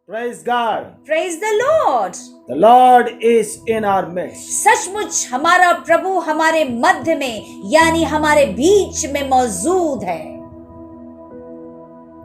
Praise God. Praise the Lord. The Lord is in our midst. सचमुच हमारा प्रभु हमारे मध्य में यानी हमारे बीच में मौजूद है।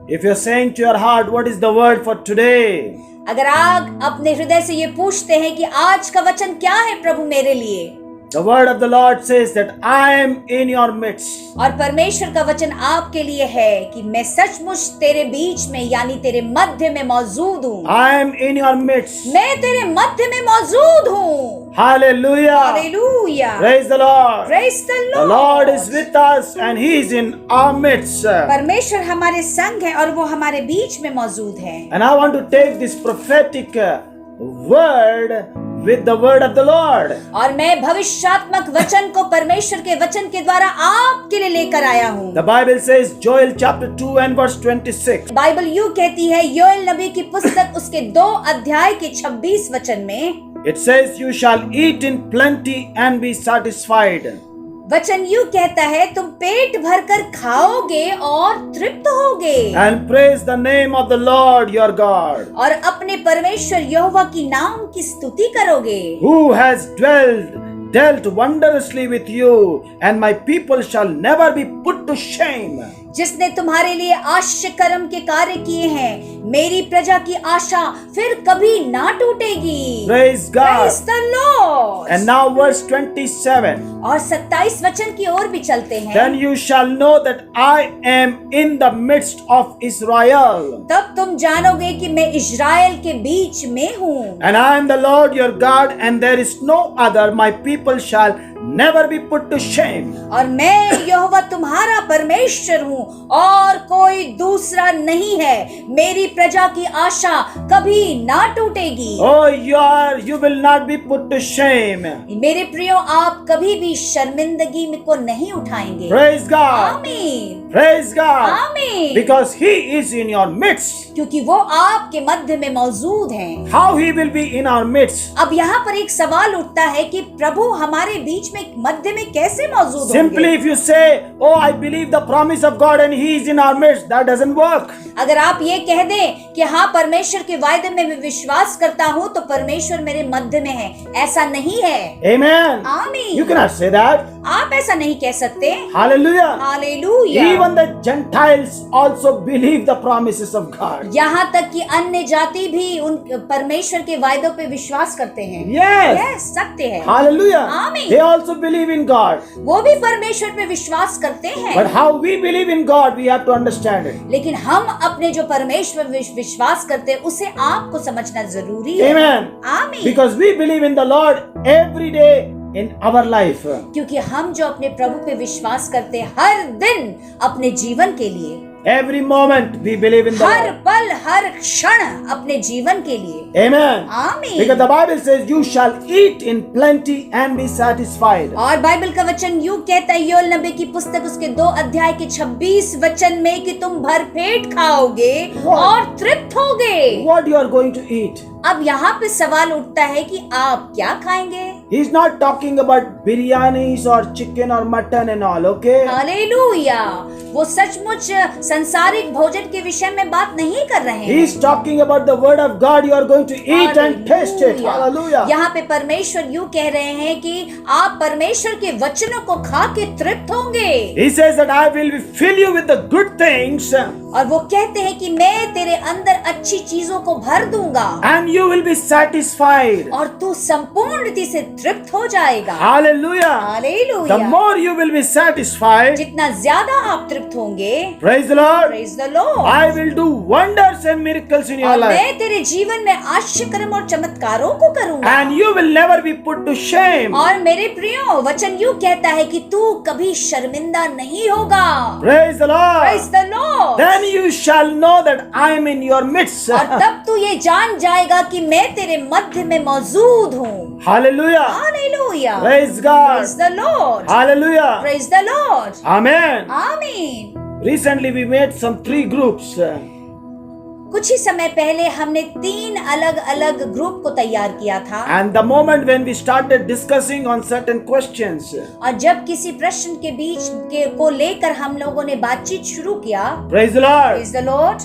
If you're saying to your heart, what is the word for today? अगर आप अपने हृदय से ये पूछते हैं कि आज का वचन क्या है प्रभु मेरे लिए, The word of the Lord says that I am in your midst. और परमेश्वर का वचन आपके लिए है कि मैं सचमुच तेरे बीच में यानी तेरे मध्य में मौजूद हूँ। I am in your midst. मैं तेरे मध्य में मौजूद हूँ। Hallelujah. Hallelujah. Praise the Lord. Praise the Lord. The Lord is with us and He is in our midst. परमेश्वर हमारे संग है और वो हमारे बीच में मौजूद है। And I want to take this prophetic word with the word of the Lord. और मैं भविष्यात्मक वचन को परमेश्वर के वचन के द्वारा आपके लिए लेकर आया हूँ। The Bible says, Joel chapter 2 and verse 26. Bible यूं कहती है योएल नबी की पुस्तक उसके 2 अध्याय के 26 वचन में, It says, You shall eat in plenty and be satisfied. वचन यूं कहता है तुम पेट भरकर खाओगे और तृप्त होगे And praise the name of the Lord your God, और अपने परमेश्वर यहोवा की नाम की स्तुति करोगे, who has dealt wondrously with you, and my people shall never be put to shame. जिसने तुम्हारे लिए आश्चर्य कर्म के कार्य किए हैं। मेरी प्रजा की आशा फिर कभी ना टूटेगी। Praise God. Praise the Lord. And now verse 27. और 27 वचन की ओर भी चलते हैं। Then you shall know that I am in the midst of Israel, तब तुम जानोगे कि मैं इज़राइल के बीच में हूँ and I am the Lord your God, and there is no other. My people shall never be put to shame. और मैं यहोवा तुम्हारा परमेश्वर हूँ और कोई दूसरा नहीं है। मेरी प्रजा की आशा कभी ना टूटेगी। Oh, you will not be put to shame. मेरे प्रियो, आप कभी भी शर्मिंदगी में को नहीं उठाएंगे। Praise God. आमीन। Praise God. आमीन। Because He is in your midst. क्योंकि वो आपके मध्य में मौजूद हैं। How He will be in our midst? अब यहाँ पर एक सवाल उठता है कि प्रभु हमारे बीच में मध्य में कैसे मौजूद होंगे? Simply if you say, oh, I believe the promise of God and He is in our midst, that doesn't work. अगर आप ये कह दें कि हाँ परमेश्वर के वायदे में मैं विश्वास करता हूँ तो परमेश्वर मेरे मध्य में है, ऐसा नहीं है। Amen. आमीन। You cannot say that. आप ऐसा नहीं कह सकते। Hallelujah. Hallelujah. Even the Gentiles also believe the promises of God. यहाँ तक कि अन्य जाति भी उन परमेश्वर के वायदों पे विश्वास करते हैं। Yes. सत्य है। Hallelujah. आमीन। They also believe in God. वो भी परमेश्वर पे विश्वास करते हैं। But how we believe in God, we have to understand it. लेकिन हम अपने जो परमेश्वर विश्वास करते हैं उसे आपको समझना जरूरी है। Amen. आमीन। Because we believe in the Lord every day in our life. क्योंकि हम जो अपने प्रभु पे विश्वास करते हैं हर दिन अपने जीवन के लिए, Every moment we believe in the her Lord. पल हर क्षण अपने जीवन के लिए। Amen. आमीन। Because the Bible says you shall eat in plenty and be satisfied. और बाइबल का वचन यूं कहता है योएल नबी की पुस्तक उसके 2 अध्याय के 26 वचन में कि तुम भरपेट खाओगे और तृप्त होगे। What you are going to eat? अब यहाँ पे सवाल उठता है कि आप क्या खाएंगे? He's not talking about biryanis or chicken or mutton and all, okay? Hallelujah. वो सचमुच संसारिक भोजन के विषय में बात नहीं कर रहे हैं। He's talking about the word of God. You are going to eat and taste it. Hallelujah. यहाँ पे परमेश्वर यूं कह रहे हैं कि आप परमेश्वर के वचनों को खा के तृप्त होंगे। He says that I will fill you with the good things और वो कहते हैं कि मैं तेरे अंदर अच्छी चीजों को भर दूंगा and you will be satisfied. और तू संपूर्ण रीति से तृप्त हो जाएगा। Hallelujah. Hallelujah. The more you will be satisfied, जितना ज्यादा आप तृप्त होंगे, praise the Lord, praise the Lord, I will do wonders and miracles in your और life. मैं तेरे जीवन में आश्चर्य कर्म और चमत्कारों को करूंगा। And you will never be put to shame. और मेरे प्रियो, वचन यूं कहता है कि तू कभी शर्मिंदा नहीं होगा। Praise the praise Lord. The Lord. Then you shall know that I am in your midst. और तब तू ये जान जाएगा कि मैं तेरे मध्य में मौजूद हूँ। Hallelujah. Hallelujah. Praise God. Praise the Lord. Hallelujah. Praise the Lord. Amen. आमीन। Recently we made some 3 groups. कुछ ही समय पहले हमने 3 अलग अलग ग्रुप को तैयार किया था। And the moment when we started discussing on certain questions, और जब किसी प्रश्न के बीच को लेकर हम लोगों ने बातचीत शुरू किया, praise the Lord, praise the Lord,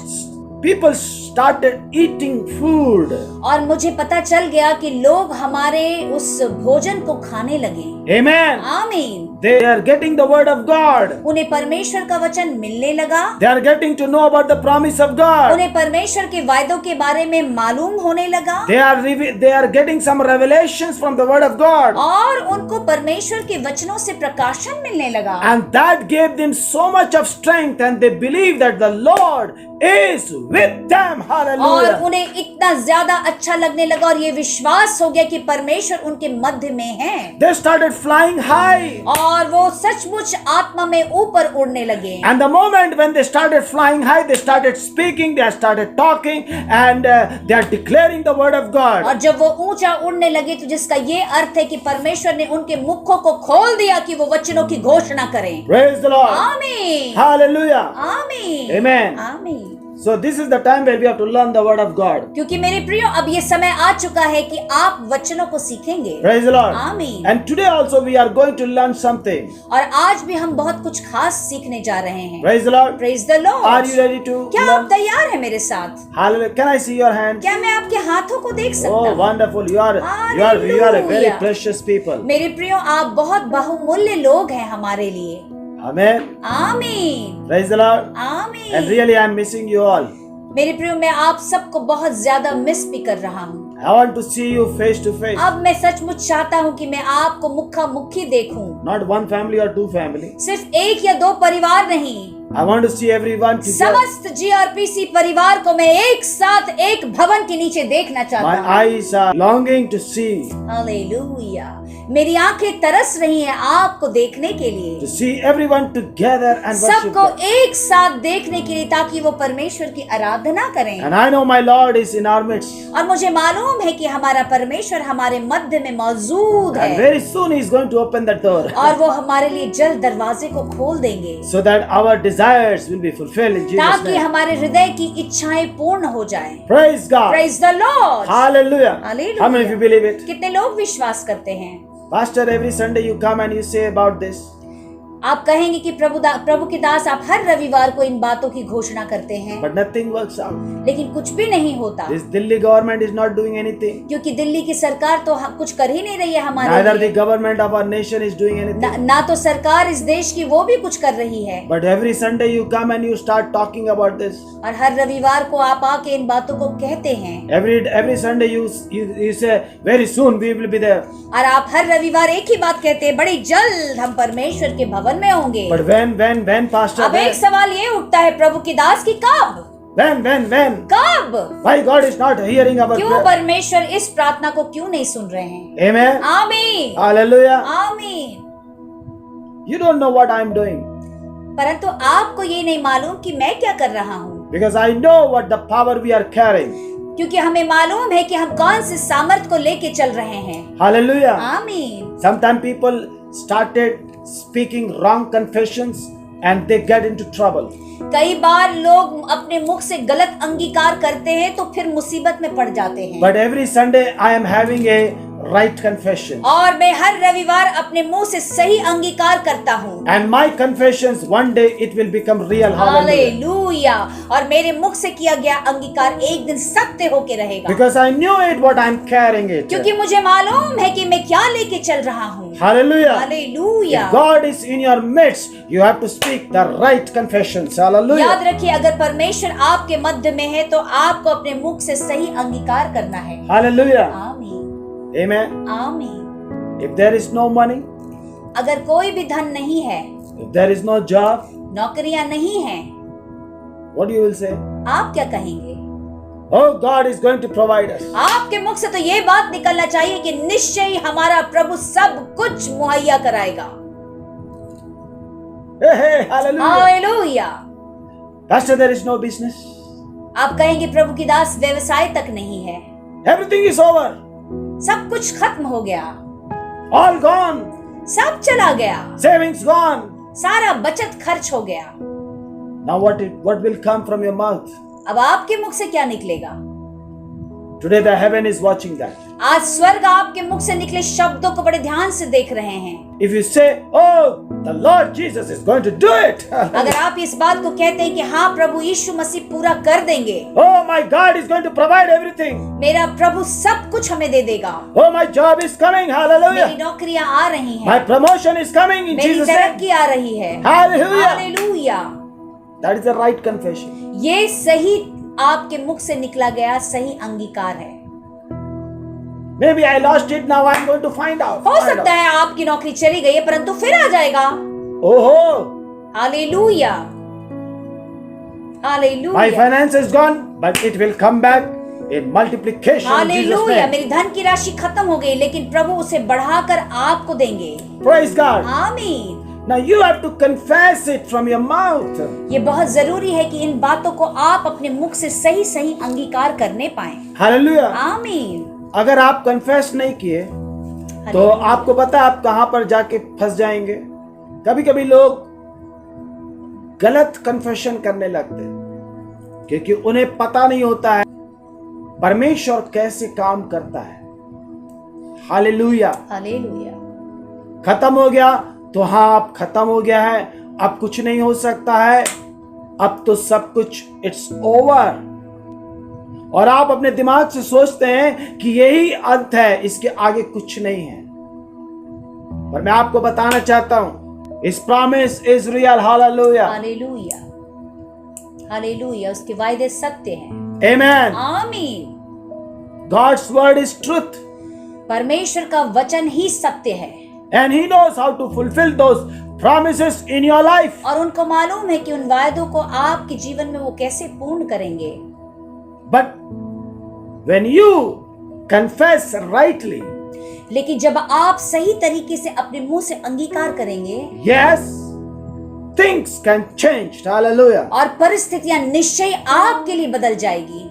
people started eating food. और मुझे पता चल गया कि लोग हमारे उस भोजन को खाने लगे। Amen. आमीन। They are getting the word of God. उन्हें परमेश्वर का वचन मिलने लगा। They are getting to know about the promise of God. उन्हें परमेश्वर के वायदों के बारे में मालूम होने लगा। They are getting some revelations from the word of God. और उनको परमेश्वर के वचनों से प्रकाशन मिलने लगा। And that gave them so much of strength, and they believe that the Lord is with them. और Hallelujah. उन्हें इतना ज्यादा अच्छा लगने लगा और ये विश्वास हो गया कि परमेश्वर उनके मध्य में है। They started flying high. और वो सचमुच आत्मा में ऊपर उड़ने लगे। And the moment when they started flying high, they started speaking, they started talking, and they are declaring the word of God. और जब वो ऊंचा उड़ने लगे तो जिसका ये अर्थ है कि परमेश्वर ने उनके मुखों को खोल दिया कि वो वचनों की घोषणा करें। Praise the Lord. आमीन। Hallelujah. आमीन। Amen. आमीन। So this is the time where we have to learn the word of God. क्योंकि मेरे प्रियो अब ये समय आ चुका है कि आप वचनों को सीखेंगे। Praise the Lord. आमीन। And today also we are going to learn something. और आज भी हम बहुत कुछ खास सीखने जा रहे हैं। Praise the Lord. Praise the Lord। Are you ready to क्या learn? आप तैयार हैं मेरे साथ? Hallelujah. Can I see your hands? क्या मैं आपके हाथों को देख सकता Oh, हूँ? wonderful. You are a very Hallelujah. precious people. मेरे प्रियो आप बहुत बहुमूल्य लोग हैं हमारे लिए। Amen. आमीन। Praise the Lord. And आमीन। really I am missing you all. मेरे प्रियो मैं आप सबको बहुत ज्यादा मिस भी कर रहा हूँ। I want to see you face to face. अब मैं सचमुच चाहता हूँ कि मैं आपको मुखा मुखी देखूं। Not one family or two family. सिर्फ एक या दो परिवार नहीं, I want to see everyone together. समस्त GRPC परिवार को मैं एक साथ एक भवन के नीचे देखना चाहता My हूँ। eyes are longing to see. Hallelujah. मेरी आंखें तरस रही हैं आपको देखने के To लिए, see everyone together and worship सबको God. एक साथ देखने के लिए, ताकि वो परमेश्वर की आराधना करें। And I know my Lord is in our midst. और मुझे मालूम है कि हमारा परमेश्वर हमारे मध्य में मौजूद And है very soon He is going to open that door. और वो हमारे लिए जल्द दरवाजे को खोल देंगे, So that our desires will be fulfilled in Jesus' ताकि name. हमारे हृदय की इच्छाएं पूर्ण हो जाएं। Praise God. Praise the Lord। Hallelujah. Hallelujah. How many of you believe it? कितने लोग विश्वास करते हैं? Pastor, every Sunday you come and you say about this. आप कहेंगे कि प्रभु के दास आप हर रविवार को इन बातों की घोषणा करते हैं, But nothing works out. लेकिन कुछ भी नहीं होता, This Delhi government is not doing anything. क्योंकि दिल्ली की सरकार तो कुछ कर ही नहीं रही है हमारे Neither the लिए। government of our nation is doing anything. ना तो सरकार इस देश की वो भी कुछ कर रही है। But every Sunday you come and you start talking about this. और हर रविवार को आप आके इन बातों को कहते हैं, Every Sunday you say very soon we will be there. और आप हर रविवार एक ही बात कहते हैं, बड़ी जल्द हम परमेश्वर के भवन में होंगे। But when Pastor? अब एक सवाल ये उठता है प्रभु की दास की कब? When? कब? Why God is not hearing our क्यों prayer? परमेश्वर इस प्रार्थना को क्यों नहीं सुन रहे हैं? Amen. आमीन। Hallelujah. आमीन। You don't know what I am doing. परंतु आपको ये नहीं मालूम कि मैं क्या कर रहा हूँ, Because I know what the power we are carrying. क्योंकि हमें मालूम है कि हम कौन से सामर्थ को लेके चल रहे हैं। Hallelujah. आमीन। Sometimes people started speaking wrong confessions and they get into trouble. कई बार लोग अपने मुख से गलत अंगीकार करते हैं तो फिर मुसीबत में पड़ जाते हैं। But every Sunday I am having a right confession. और मैं हर रविवार अपने मुंह से सही अंगीकार करता हूँ। And my confessions one day it will become real. Hallelujah. Hallelujah. और मेरे मुख से किया गया अंगीकार एक दिन सत्य होके रहेगा, Because I knew it what I am carrying it. क्योंकि मुझे मालूम है कि मैं क्या लेके चल रहा हूँ। Hallelujah. Hallelujah. If God is in your midst, you have to speak the right confessions. Hallelujah. याद रखिए, अगर परमेश्वर आपके मध्य में है तो आपको अपने मुख से सही अंगीकार करना है। Hallelujah. आमीन। Amen. आमीन। If there is no money, अगर कोई भी धन नहीं है, if there is no job, नौकरियां नहीं है, what you will say? आप क्या कहेंगे? Oh, God is going to provide us. आपके मुख से तो ये बात निकलना चाहिए कि निश्चय ही हमारा प्रभु सब कुछ मुहैया कराएगा। Hey, hallelujah. Hallelujah. Pastor, there is no business. आप कहेंगे प्रभु की दास व्यवसाय तक नहीं है, Everything is over. सब कुछ खत्म हो गया, All gone. सब चला गया, Savings gone. सारा बचत खर्च हो गया। Now what will come from your mouth? अब आपके मुख से क्या निकलेगा? Today the heaven is watching that. आज स्वर्ग आपके मुख से निकले शब्दों को बड़े ध्यान से देख रहे हैं। If you say, oh, the Lord Jesus is going to do it. अगर आप इस बात को कहते हैं कि हाँ प्रभु यीशु मसीह पूरा कर देंगे, Oh, my God is going to provide everything. मेरा प्रभु सब कुछ हमें दे देगा, Oh, my job is coming. मेरी Hallelujah. नौकरियां आ रही My हैं, promotion is coming in मेरी Jesus' name. तरक्की आ रही है। Hallelujah. Hallelujah. That is the right confession. ये सही आपके मुख से निकला गया सही अंगीकार है। Maybe I lost it, now I'm going to find out. हो सकता है आपकी नौकरी चली गई है परंतु फिर आ जाएगा। Oh, hallelujah, my hallelujah, finance is gone, but it will come back in multiplication in Jesus' hallelujah. name. मेरी धन की राशि खत्म हो गई लेकिन प्रभु उसे बढ़ाकर आपको देंगे। Praise God. आमीन। Now you have to confess it from your mouth. ये बहुत जरूरी है कि इन बातों को आप अपने मुख से सही सही अंगीकार करने पाएं। Hallelujah. आमीन। अगर आप कन्फेस नहीं किए तो हालेलुया। आपको पता है आप कहां पर जाके फंस जाएंगे। कभी कभी लोग गलत कन्फेशन करने लगते हैं क्योंकि उन्हें पता नहीं होता है परमेश्वर कैसे काम करता है। हालेलुया। हालेलुया। खत्म हो गया तो हाँ अब खत्म हो गया है, अब कुछ नहीं हो सकता है, अब तो सब कुछ इट्स ओवर। और आप अपने दिमाग से सोचते हैं कि यही अंत है, इसके आगे कुछ नहीं है। पर मैं आपको बताना चाहता हूं इस promise is real. Hallelujah. Hallelujah. Hallelujah. उसके वायदे सत्य हैं। आमेन। आमीन। गॉड्स वर्ड इज ट्रुथ परमेश्वर का वचन ही सत्य है and he knows how to fulfil those promises in your life. और उनको मालूम है कि उन वायदों को आपके जीवन में वो कैसे पूर्ण करेंगे। But when you confess rightly, लेकिन जब आप सही तरीके से अपने मुंह से अंगीकार करेंगे, yes, things can change. Hallelujah. और परिस्थितियां निश्चय आपके लिए बदल जाएगी।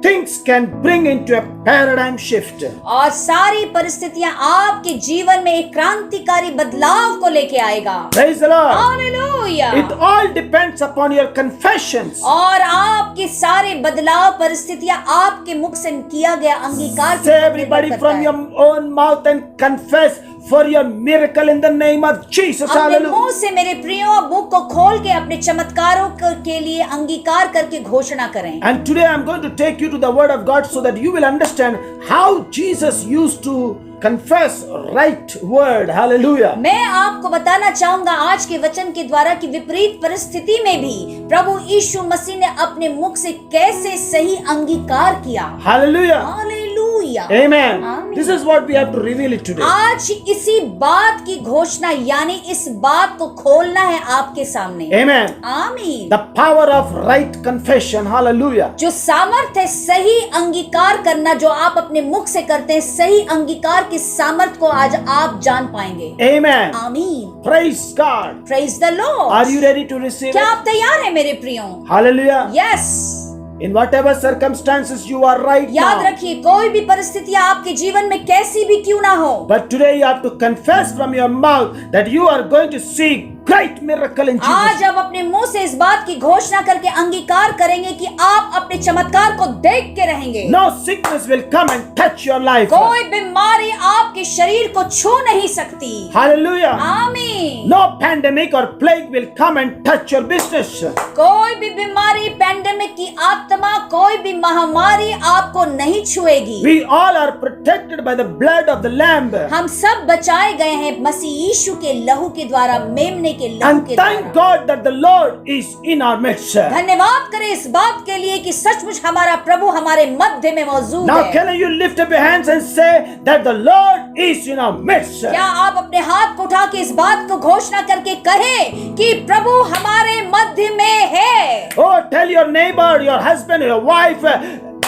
Things can bring into a paradigm shift. और सारी परिस्थितियां आपके जीवन में एक क्रांतिकारी बदलाव को लेके आएगा। Praise the Lord. Hallelujah. It all depends upon your confessions. और आपके सारे बदलाव परिस्थितियां आपके मुख से किया गया अंगीकार Say everybody from your own mouth and confess for your miracle in the name of Jesus. अपने Hallelujah. मुंह से मेरे प्रियो मुख को खोल के अपने चमत्कारों के लिए अंगीकार करके घोषणा करें। And today I'm going to take you to the word of God so that you will understand how Jesus used to confess right word. Hallelujah. मैं आपको बताना चाहूंगा आज के वचन के द्वारा कि विपरीत परिस्थिति में भी प्रभु यीशु मसीह ने अपने मुख से कैसे सही अंगीकार किया। Hallelujah. Hallelujah. Amen. Amen. This is what we have to reveal it today. आज इसी बात की घोषणा यानी इस बात को खोलना है आपके सामने। Amen. आमीन। The power of right confession. Hallelujah. जो सामर्थ है सही अंगीकार करना, जो आप अपने मुख से करते हैं, सही अंगीकार की सामर्थ को आज आप जान पाएंगे। Amen. आमीन। Praise God. Praise the Lord। Are you ready to receive क्या it? आप तैयार हैं मेरे प्रियो? Hallelujah. Yes. In whatever circumstances you are right याद now. रखिए कोई भी परिस्थितियां आपके जीवन में कैसी भी क्यों ना हो, But today you have to confess from your mouth that you are going to see great miracle in आज Jesus. आप अपने मुंह से इस बात की घोषणा करके अंगीकार करेंगे कि आप अपने चमत्कार को देख के रहेंगे। No sickness will come and touch your life. कोई बीमारी आपके शरीर को छू नहीं सकती। Hallelujah. आमीन। No pandemic or plague will come and touch your business. कोई भी बीमारी, पैंडेमिक की आत्मा, कोई भी महामारी आपको नहीं छुएगी। We all are protected by the blood of the Lamb. हम सब बचाए गए हैं मसीह यीशु के लहू के द्वारा, मेमने के लहू And के thank द्वारा। God that the Lord is in our midst. धन्यवाद करें इस बात के लिए कि सचमुच हमारा प्रभु हमारे मध्य में मौजूद Now है। can you lift up your hands and say that the Lord is in our midst? क्या आप अपने हाथ को उठा के इस बात को घोषणा करके कहें कि प्रभु हमारे मध्य में है? Oh, tell your neighbor, your husband, your wife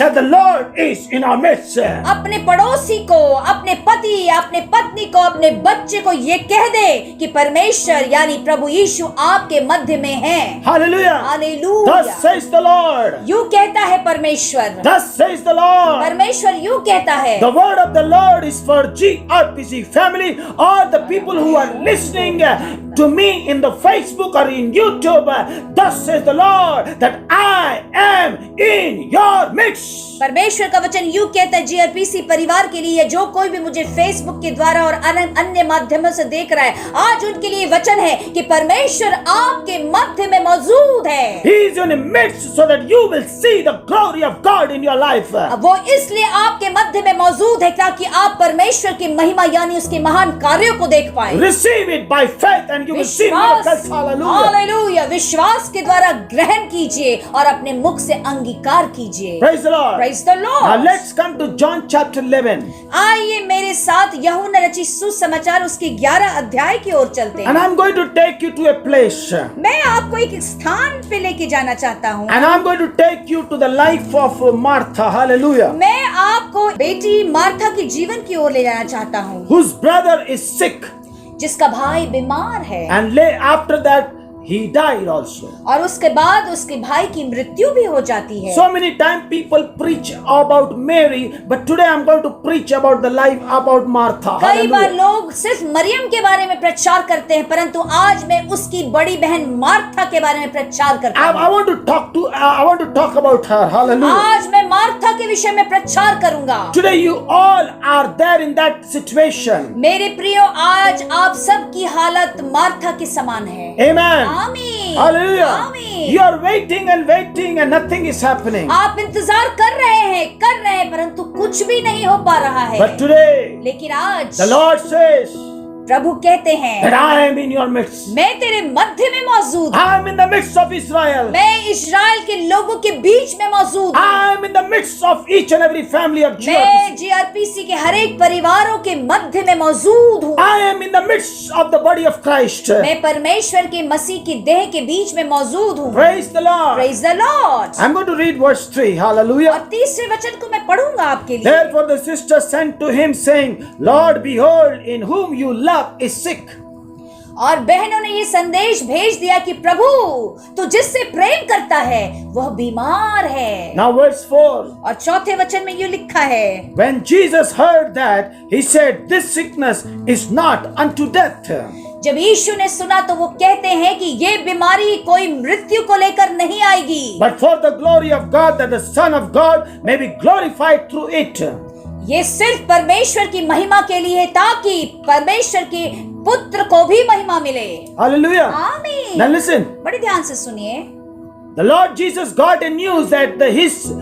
that the Lord is in our midst. अपने पड़ोसी को, अपने पति, अपने पत्नी को, अपने बच्चे को ये कह दे कि परमेश्वर यानी प्रभु यीशु आपके मध्य में है। Hallelujah. Hallelujah. Thus says the Lord. यूं कहता है परमेश्वर। Thus says the Lord. परमेश्वर यूं कहता है। The word of the Lord is for GRPC family, all the people who are listening to me in the Facebook or in YouTube. Thus says the Lord that I am in your midst. परमेश्वर का वचन यूं कहता है gRPC परिवार के लिए, जो कोई भी मुझे फेसबुक के द्वारा और अन्य माध्यमों से देख रहा है, आज उनके लिए वचन है कि परमेश्वर आपके मध्य में मौजूद है। He is in the midst so that you will see the glory of God in your life. वो इसलिए आपके मध्य में मौजूद है ताकि आप परमेश्वर की महिमा यानी उसके महान कार्यों को देख पाए। Receive it by faith and you will see miracles. Hallelujah. Hallelujah, विश्वास के द्वारा ग्रहण कीजिए और अपने मुख से अंगीकार कीजिए। Praise the Lord. Praise the Lord. Now let's come to John chapter 11. आइए मेरे साथ यूहन्ना रचित सुसमाचार उसके 11 अध्याय की ओर चलते हैं। And I'm going to take you to a place. मैं आपको एक स्थान पे लेके जाना चाहता हूँ। And I'm going to take you to the life of Martha. Hallelujah. मैं आपको बेटी मार्था के जीवन की ओर ले जाना चाहता हूँ, Whose brother is sick. जिसका भाई बीमार है And after that he died also. और उसके बाद उसके भाई की मृत्यु भी हो जाती है। So many times people preach about Mary, but today I'm going to preach about the life about Martha. कई बार Hallelujah. लोग सिर्फ मरियम के बारे में प्रचार करते हैं, परंतु आज मैं उसकी बड़ी बहन मार्था के बारे में प्रचार करता हूँ। I want to talk about her. Hallelujah. आज मैं मार्था के विषय में प्रचार करूंगा। Today you all are there in that situation. मेरे प्रियो, आज आप सबकी हालत मार्था के समान है। Amen. आमीन। Hallelujah. आमीन। You are waiting and nothing is happening. आप इंतजार कर रहे हैं परंतु कुछ भी नहीं हो पा रहा है। But today लेकिन आज the Lord says प्रभु कहते हैं, that I am in your midst. मैं तेरे मध्य में मौजूद हूँ। I am in the midst of Israel. मैं इस्राएल के लोगों के बीच में मौजूद हूँ। I am in the midst of each and every family of मैं GRPC. जीआरपीसी के हर एक परिवारों के मध्य में मौजूद हूँ। I am in the midst of the body of Christ. मैं परमेश्वर के मसीह की देह के बीच में मौजूद हूँ। Praise the Lord. Praise the Lord। I'm going to read verse 3. Hallelujah. और तीसरे वचन को मैं पढ़ूंगा आपके लिए। Therefore the sister sent to him saying, Lord, behold, in whom you love is sick. और बहनों ने ये संदेश भेज दिया कि प्रभु, तू जिससे प्रेम करता है वह बीमार है। Now verse 4. और चौथे वचन में ये लिखा है, When Jesus heard that, he said, This sickness is not unto death. जब यीशु ने सुना तो वो कहते हैं कि ये बीमारी कोई मृत्यु को लेकर नहीं आएगी, But for the glory of God, that the Son of God may be glorified through it. ये सिर्फ परमेश्वर की महिमा के लिए है ताकि परमेश्वर के पुत्र को भी महिमा मिले। Hallelujah. आमीन। Now listen. बड़े ध्यान से सुनिए। The Lord Jesus got a news that his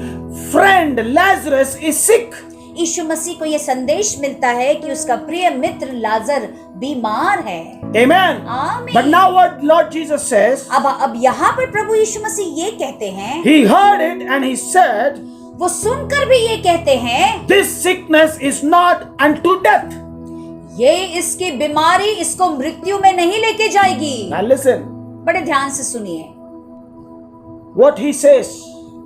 friend Lazarus is sick. यीशु मसीह को ये संदेश मिलता है कि उसका प्रिय मित्र लाजर बीमार है। Amen. आमीन। But now what Lord Jesus says, अब यहाँ पर प्रभु यीशु मसीह ये कहते हैं, he heard it and he said, वो सुनकर भी ये कहते हैं, This sickness is not unto death. ये इसकी बीमारी इसको मृत्यु में नहीं लेके जाएगी। Now listen. बड़े ध्यान से सुनिए What he says,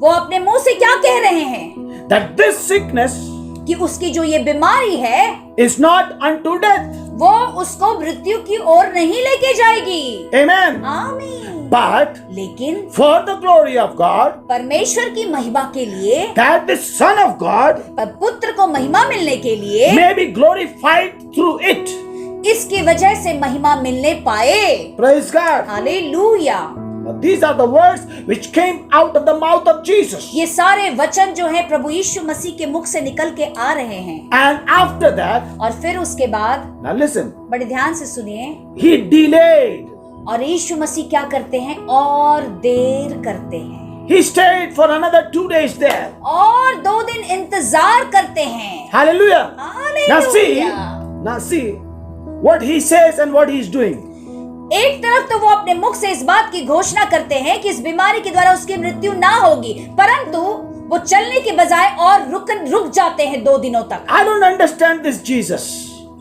वो अपने मुंह से क्या कह रहे हैं, that this sickness कि उसकी जो ये बीमारी है is not unto death. वो उसको मृत्यु की ओर नहीं लेके जाएगी। Amen. आमीन। But लेकिन for the glory of God, परमेश्वर की महिमा के लिए, that the Son of God पर पुत्र को महिमा मिलने के लिए, may be glorified through it. इसकी वजह से महिमा मिलने पाए। Praise God. Hallelujah. Now, these are the words which came out of the mouth of Jesus. ये सारे वचन जो है प्रभु यीशु मसीह के मुख से निकल के आ रहे हैं। And after that, और फिर उसके बाद now listen, बड़े ध्यान से सुनिए, he delayed. और यीशु मसीह क्या करते हैं, और देर करते हैं, He stayed for another 2 days there. और 2 दिन इंतजार करते हैं। Hallelujah. Hallelujah. Now see what he says and what he is doing. एक तरफ तो वो अपने मुख से इस बात की घोषणा करते हैं कि इस बीमारी के द्वारा उसकी मृत्यु ना होगी, परंतु वो चलने के बजाय और रुक जाते हैं 2 दिनों तक। I don't understand this Jesus.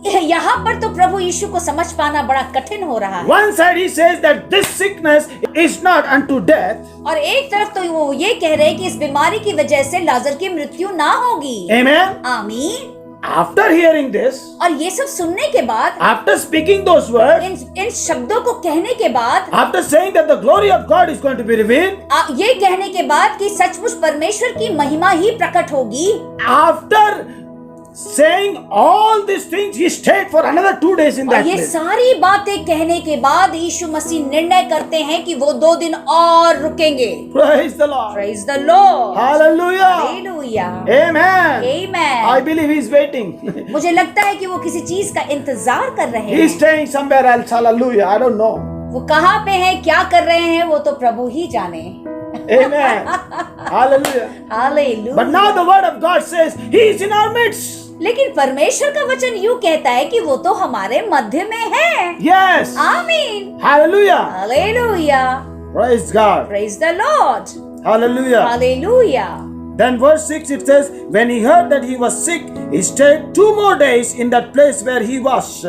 यहाँ पर तो प्रभु यीशु को समझ पाना बड़ा कठिन हो रहा है। One side he says that this sickness is not unto death. और एक तरफ तो वो ये कह रहे हैं कि इस बीमारी की वजह से लाजर की मृत्यु ना होगी। Amen. आमीन। After hearing this, और ये सब सुनने के बाद, after speaking those words, इन शब्दों को कहने के बाद, after saying that the glory of God is going to be revealed, ये कहने के बाद कि सचमुच परमेश्वर की महिमा ही प्रकट होगी, after saying all these things, he stayed for another 2 days in और that ये place. सारी बातें कहने के बाद यीशु मसीह निर्णय करते हैं कि वो 2 दिन और रुकेंगे। Praise the Lord. Praise the Lord. Hallelujah. Hallelujah. Amen. Amen. I believe he's waiting. मुझे लगता है कि वो किसी चीज का इंतजार कर रहे He's हैं। staying somewhere else. Hallelujah. I don't know. वो कहाँ पे हैं, क्या कर रहे हैं, वो तो प्रभु ही जाने। Amen. Hallelujah. Hallelujah. But now the word of God says he is in our midst. लेकिन परमेश्वर का वचन यूं कहता है कि वो तो हमारे मध्य में है। Yes. आमीन। Hallelujah. Hallelujah. Praise God. Praise the Lord. Hallelujah. Hallelujah. Then verse 6 it says, when he heard that he was sick, he stayed 2 more days in that place where he was.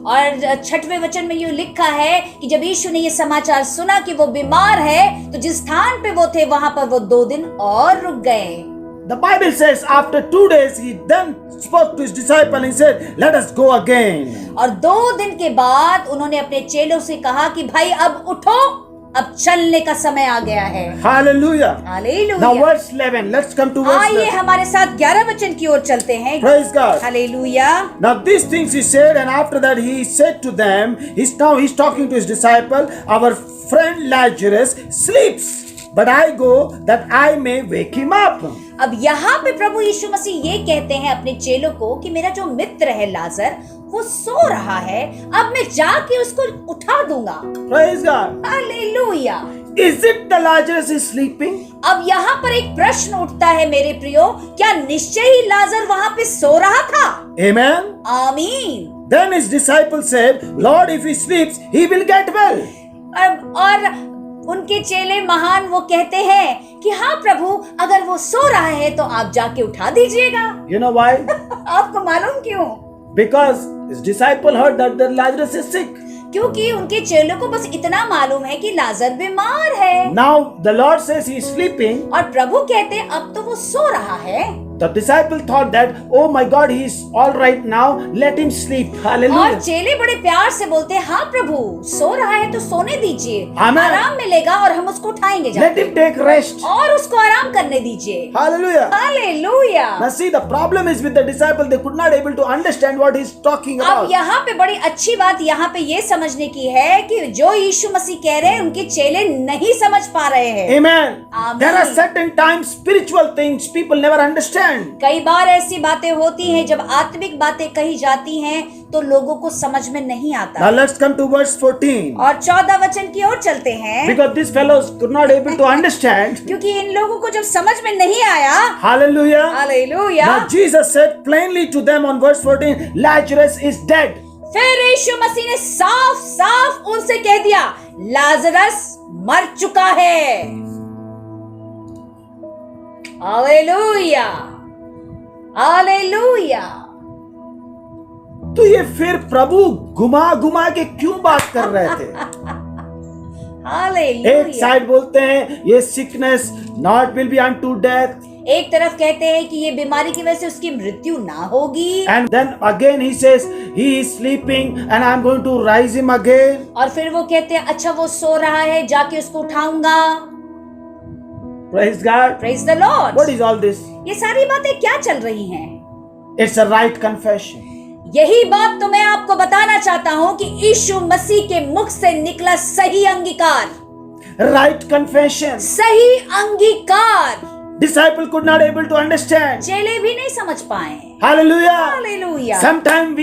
और 6वें वचन में यूं लिखा है कि जब यीशु ने ये समाचार सुना कि वो बीमार है, तो जिस स्थान पे वो थे वहां पर वो 2 दिन और रुक गए। The Bible says after 2 days he then spoke to his disciple and he said, let us go again. और 2 दिन के बाद उन्होंने अपने चेलों से कहा कि भाई अब उठो, अब चलने का समय आ गया है। Hallelujah. Hallelujah. Now verse 11. Let's come to verse आइए 11. हमारे साथ 11 वचन की ओर चलते हैं। Praise God. Hallelujah. Now these things he said, and after that he said to them, he's talking to his disciple, our friend Lazarus sleeps, but I go that I may wake him up. अब यहाँ पे प्रभु यीशु मसीह ये कहते हैं अपने चेलों को कि मेरा जो मित्र है लाजर, वो सो रहा है, अब मैं जाके उसको उठा दूंगा। Praise God. Hallelujah. Is it the Lazarus is sleeping? अब यहाँ पर एक प्रश्न उठता है मेरे प्रियो, क्या निश्चय ही लाजर वहाँ पे सो रहा था? Amen. आमीन। Then his disciple said, Lord, if he sleeps, he will get well. और उनके चेले महान वो कहते हैं कि हाँ प्रभु, अगर वो सो रहा है तो आप जाके उठा दीजिएगा। You know why? आपको मालूम क्यों? Because his disciple heard that the Lazarus is sick. क्योंकि उनके चेलों को बस इतना मालूम है कि लाजर बीमार है। Now the Lord says he is sleeping. और प्रभु कहते हैं अब तो वो सो रहा है। The disciple thought that, oh my God, he is all right now. Let him sleep. और Hallelujah. चेले बड़े प्यार से बोलते हैं, हाँ प्रभु, सो रहा है तो सोने दीजिए, Amen. आराम मिलेगा और हम उसको उठाएंगे Let जाके। him take rest. और उसको आराम करने दीजिए। Hallelujah. Hallelujah. Now see, the problem is with the disciple. They could not able to understand what he's talking अब about. यहाँ पे बड़ी अच्छी बात यहाँ पे ये समझने की है कि जो यीशु मसीह कह रहे हैं उनके चेले नहीं समझ पा रहे हैं। Amen. Amen. There are certain times spiritual things people never understand. कई बार ऐसी बातें होती हैं जब आत्मिक बातें कही जाती हैं तो लोगों को समझ में नहीं आता। Now let's come to verse 14. और 14 वचन की ओर चलते हैं। Because these fellows could not able to understand. क्योंकि इन लोगों को जब समझ में नहीं आया। Hallelujah. Hallelujah. Now Jesus said plainly to them on verse 14, Lazarus is dead. फिर यीशु मसीह ने साफ साफ उनसे कह दिया, लाजरस मर चुका है। हालेलुया। हालेलुया। तो ये फिर प्रभु घुमा घुमा के क्यों बात कर रहे थे? एक हालेलुया। साइड बोलते हैं ये sickness not will be unto death, एक तरफ कहते हैं कि ये बीमारी की वजह से उसकी मृत्यु ना होगी, and then again he says he is sleeping and I am going to rise him again. और फिर वो कहते हैं अच्छा वो सो रहा है, जाके उसको उठाऊंगा। Praise God. Praise the Lord. What is all this? ये सारी बातें क्या चल रही हैं? It's a right confession. यही बात तो मैं आपको बताना चाहता हूँ कि यीशु मसीह के मुख से निकला सही अंगीकार। Right confession. सही अंगीकार। Disciple could not able to understand. चेले भी नहीं समझ पाए। Hallelujah. Hallelujah. Sometimes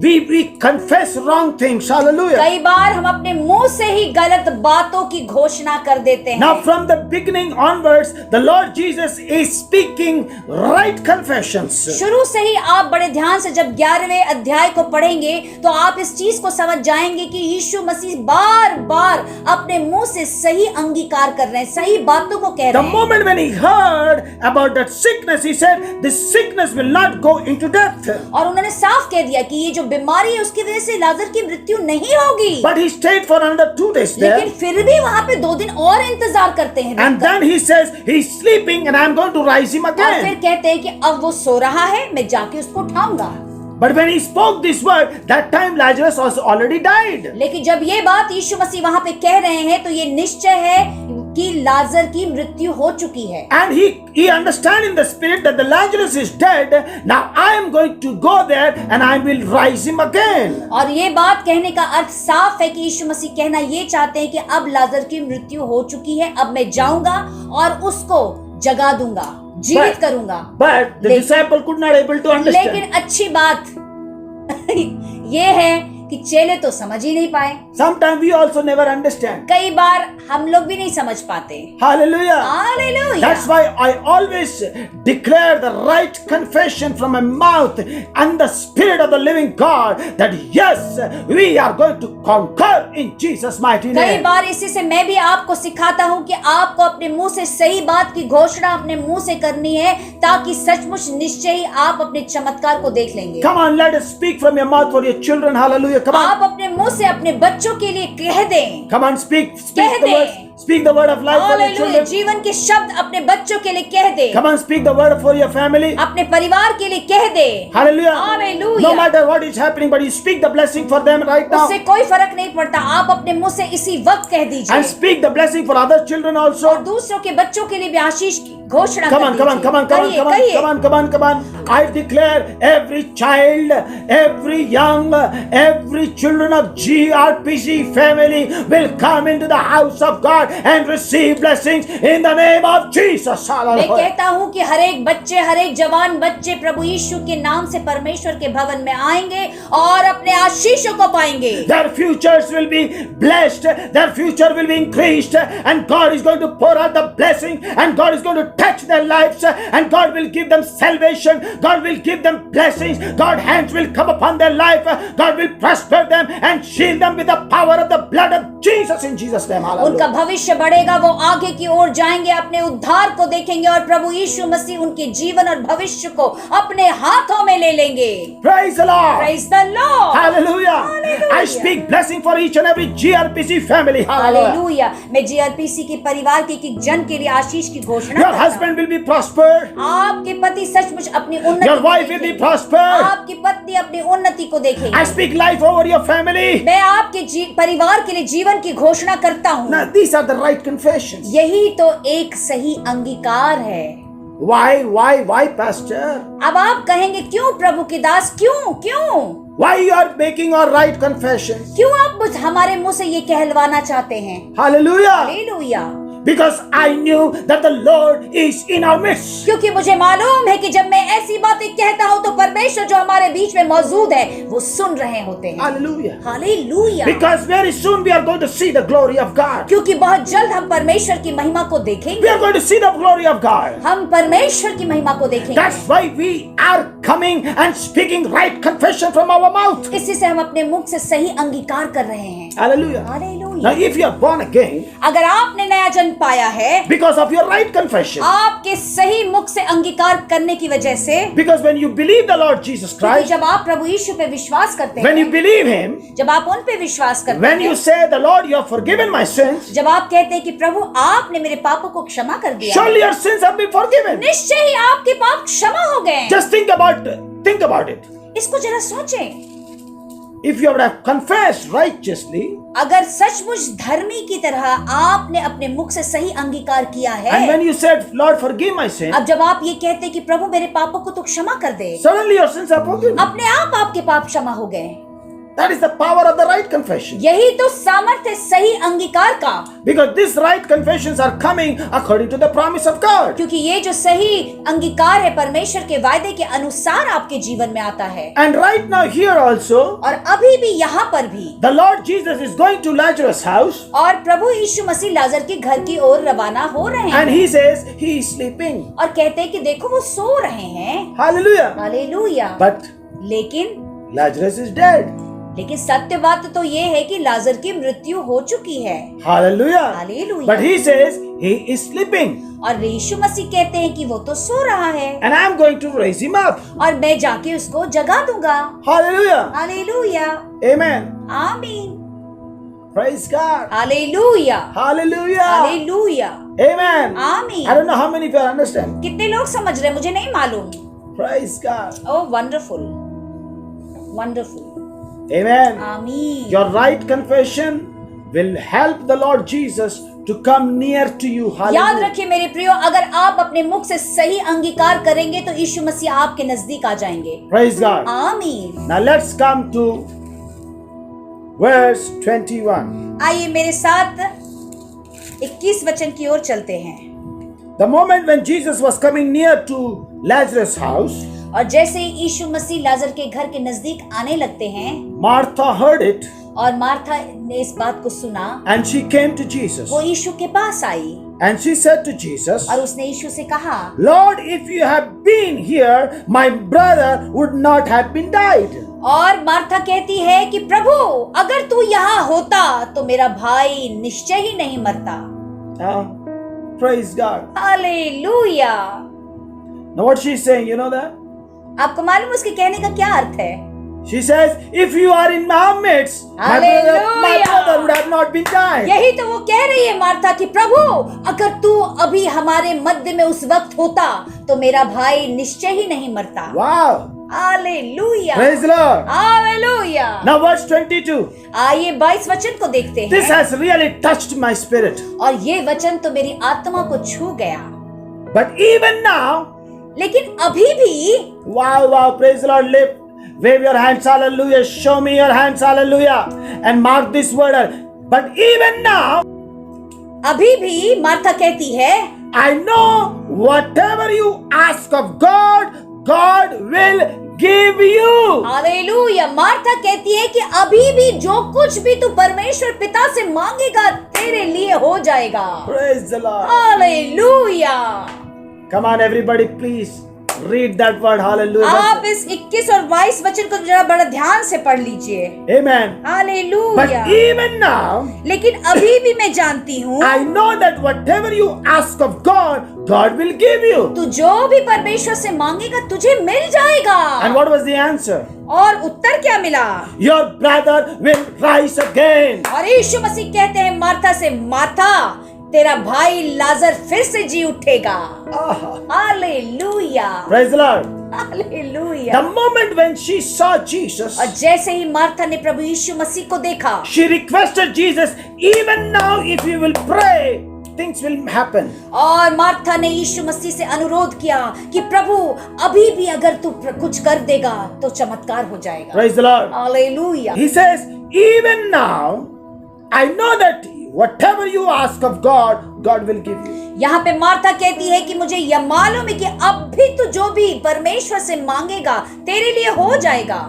we confess wrong things. Hallelujah. कई बार हम अपने मुंह से ही गलत बातों की घोषणा कर देते हैं। Now from the beginning onwards, the Lord Jesus is speaking right confessions. शुरू से ही आप बड़े ध्यान से जब 11वें अध्याय को पढ़ेंगे तो आप इस चीज को समझ जाएंगे कि यीशु मसीह बार बार अपने मुंह से सही अंगीकार कर रहे हैं, सही बातों को कह The रहे हैं। moment when he heard about that sickness, he said, this sickness will not go into death. और उन्होंने साफ कह दिया कि ये जो बीमारी है उसकी वजह से लाजर की मृत्यु नहीं होगी। But he stayed for another 2 days there. लेकिन फिर भी वहां पे 2 दिन और इंतजार करते हैं। And then he says, he's sleeping and I'm going to rise him और फिर again. कहते हैं कि अब वो सो रहा है, मैं जाके उसको उठाऊंगा। But when he spoke this word, that time Lazarus was already died. लेकिन जब ये बात यीशु मसीह वहां पे कह रहे हैं तो ये निश्चय है कि लाजर की मृत्यु हो चुकी है। And he understand in the spirit that the Lazarus is dead. Now I am going to go there and I will rise him again. और ये बात कहने का अर्थ साफ है कि यीशु मसीह कहना ये चाहते हैं कि अब लाजर की मृत्यु हो चुकी है, अब मैं जाऊंगा और उसको जगा दूंगा, जीवित करूंगा। But the disciple could not able to understand. लेकिन अच्छी बात ये है कि चेले तो समझ ही नहीं पाए। Sometimes we also never understand. कई बार हम लोग भी नहीं समझ पाते। Hallelujah. Hallelujah. That's why I always declare the right confession from my mouth and the spirit of the living God that yes, we are going to conquer in Jesus mighty कई name. बार इसी से मैं भी आपको सिखाता हूँ कि आपको अपने मुंह से सही बात की घोषणा अपने मुंह से करनी है, ताकि सचमुच निश्चय ही आप अपने चमत्कार को देख लेंगे। Come on, let us speak from your mouth for your children. Hallelujah. Come on. आप अपने मुंह से अपने बच्चों के लिए कह दें। Come on, speak the कह words. दें। Speak the word of life for your hallelujah, children. जीवन के शब्द अपने बच्चों के लिए कह दे। Come on, speak the word for your family. अपने परिवार के लिए कह दे। Hallelujah. Hallelujah. No matter what is happening, but you speak the blessing for them right now. उससे कोई फर्क नहीं पड़ता, आप अपने मुंह से इसी वक्त कह दीजिए। And speak the blessing for other children और also. दूसरों के बच्चों के लिए भी आशीष की घोषणा Come कर on, come on, दीजिए। come on, come on, कहिए, come on, कहिए। come on, come on, come on. I declare every child, every young, every children of GRPC family will come into the house of God and receive blessings in the name of Jesus. मैं Hallelujah. कहता हूँ कि हर एक बच्चे, हर एक जवान बच्चे प्रभु यीशु के नाम से परमेश्वर के भवन में आएंगे और अपने आशीषों को पाएंगे। Their futures will be blessed, their future will be increased, and God is going to pour out the blessing, and God is going to touch their lives, and God will give them salvation, God will give them blessings, God's hands will come upon their life, God will prosper them and shield them with the power of the blood of Jesus in Jesus' name. उनका Hallelujah. भविष्य बढ़ेगा, वो आगे की ओर जाएंगे, अपने उद्धार को देखेंगे और प्रभु यीशु मसीह उनके जीवन और भविष्य को अपने हाथों में ले लेंगे। Praise the Lord. Praise the Lord. Hallelujah. Hallelujah. I speak blessing for each and every GRPC family. Hallelujah. Hallelujah. मैं जीआरपीसी के परिवार के एक जन के लिए आशीष की घोषणा Your करता हूँ। husband will be prospered. आपके पति सचमुच अपनी उन्नति Your को wife will be देखेंगे। prospered. आपकी पत्नी अपनी उन्नति को I देखेगी। speak life over your family. मैं आपके परिवार के लिए जीवन की घोषणा करता हूँ। Now these are the right confessions. यही तो एक सही अंगीकार है। Why, pastor? अब आप कहेंगे क्यों प्रभु के दास, क्यों Why you are making our right confessions? क्यों आप मुझ हमारे मुंह से ये कहलवाना चाहते हैं? Hallelujah. Hallelujah. Because I knew that the Lord is in our midst. क्योंकि मुझे मालूम है कि जब मैं ऐसी बातें कहता हूँ तो परमेश्वर जो हमारे बीच में मौजूद है वो सुन रहे होते हैं। Hallelujah. Hallelujah. Because very soon we are going to see the glory of God. क्योंकि बहुत जल्द हम परमेश्वर की महिमा को We देखेंगे। are going to see the glory of God. हम परमेश्वर की महिमा को देखेंगे। That's why we are coming and speaking right confession from our mouth. इसी से हम अपने मुख से सही अंगीकार कर रहे हैं। Hallelujah. Hallelujah. Now if you are born again अगर आपने नया जन्म पाया है because of your right confession, आपके सही मुख से अंगीकार करने की वजह से, because when you believe the Lord Jesus क्योंकि Christ, जब आप प्रभु यीशु पे विश्वास करते when you हैं, believe Him, जब आप उन पे विश्वास करते when you हैं, say, the Lord, you have forgiven my sins, जब आप कहते हैं कि प्रभु आपने मेरे पापों को क्षमा कर दिया, surely your sins have been forgiven. निश्चय ही आपके पाप क्षमा हो गए। Just think about it. इसको जरा सोचें। If you would have confessed righteously, अगर सचमुच धर्मी की तरह आपने अपने मुख से सही अंगीकार किया and है, when you said, Lord, forgive my sins, अब जब आप ये कहते हैं कि प्रभु मेरे पापों को तो क्षमा कर दे, suddenly your sins are forgiven. अपने आप आपके पाप क्षमा हो गए। That is the power of the right confession. यही तो सामर्थ्य सही अंगीकार का, Because these right confessions are coming according to the promise of God. क्योंकि ये जो सही अंगीकार है परमेश्वर के वायदे के अनुसार आपके जीवन में आता है। And right now here also, और अभी भी यहाँ पर भी the Lord Jesus is going to Lazarus' house, और प्रभु यीशु मसीह लाजर के घर की ओर रवाना हो रहे and हैं He says He is sleeping. और कहते हैं कि देखो वो सो रहे हैं। Hallelujah. हालेलुया। But लेकिन Lazarus is dead. सत्य बात तो ये है कि लाजर की मृत्यु हो चुकी है। Hallelujah. Hallelujah. But He says He is sleeping. और यीशु मसीह कहते हैं कि वो तो सो रहा है And I am going to raise him up. और मैं जाके उसको जगा दूंगा। Hallelujah. हालेलुया। Amen. आमीन। Praise God. Hallelujah. Hallelujah. Hallelujah. Amen. आमीन। I don't know how many of you understand. कितने लोग समझ रहे हैं मुझे नहीं मालूम। Praise God. ओह वंडरफुल, वंडरफुल। Amen. आमीन। Your right confession will help the Lord Jesus to come near to you. याद Hallelujah. रखिए मेरे प्रियो, अगर आप अपने मुख से सही अंगीकार करेंगे तो यीशु मसीह आपके नजदीक आ जाएंगे। Praise God. आमीन। Now let's come to verse 21. आइए मेरे साथ 21 वचन की ओर चलते हैं। The moment when Jesus was coming near to Lazarus' house, और जैसे ही यीशु मसीह लाजर के घर के नजदीक आने लगते हैं, Martha heard it और मार्था ने इस बात को सुना, and she came to Jesus. वो यीशु के पास आई And she said to Jesus, और उसने यीशु से कहा, Lord, if you had been here, my brother would not have been died. और मार्था कहती है कि प्रभु, अगर तू यहाँ होता तो मेरा भाई निश्चय ही नहीं मरता। Praise God. Hallelujah. Now what she's saying, you know that? आपको मालूम उसके कहने का क्या अर्थ है? She says, if you are in my midst, my Hallelujah. brother would have not been died. यही तो वो कह रही है मार्था कि प्रभु, अगर तू अभी हमारे मध्य में उस वक्त होता तो मेरा भाई निश्चय ही नहीं मरता। Wow. Hallelujah. Praise the Lord. Hallelujah. Now verse 22. आइए 22 वचन को देखते This हैं। has really touched my spirit. और ये वचन तो मेरी आत्मा को छू गया। But even now, लेकिन अभी भी, wow, praise the Lord, wave your hands, hallelujah, show me your hands, hallelujah, and mark this word. But even now, अभी भी मार्था कहती है, I know whatever you ask of God, God will give you. Hallelujah. Martha कहती है कि अभी भी जो कुछ भी तू परमेश्वर पिता से मांगेगा तेरे लिए हो जाएगा। Praise the Lord. Hallelujah. Come on, everybody, please read that word, hallelujah. आप इस 21 और 22 वचन को जरा बड़ा ध्यान से पढ़ लीजिए। Amen. Hallelujah. But even now, लेकिन अभी भी मैं जानती हूँ, I know that whatever you ask of God, God will give you. तू जो भी परमेश्वर से मांगेगा तुझे मिल जाएगा। And what was the answer? और उत्तर क्या मिला? Your brother will rise again. और यीशु मसीह कहते हैं मार्था से, मार्था, तेरा भाई लाजर फिर से जी उठेगा। Hallelujah. Praise the Lord. Hallelujah. The moment when she saw Jesus, और जैसे ही मार्था ने प्रभु यीशु मसीह को देखा, she requested Jesus, even now if you will pray, things will happen. और मार्था ने यीशु मसीह से अनुरोध किया कि प्रभु, अभी भी अगर तू कुछ कर देगा तो चमत्कार हो जाएगा। Praise the Lord. Hallelujah. He says, even now, I know that whatever you ask of God, God will give you. यहाँ पे मार्था कहती है कि मुझे यह मालूम है कि अब भी तू जो भी परमेश्वर से मांगेगा तेरे लिए हो जाएगा।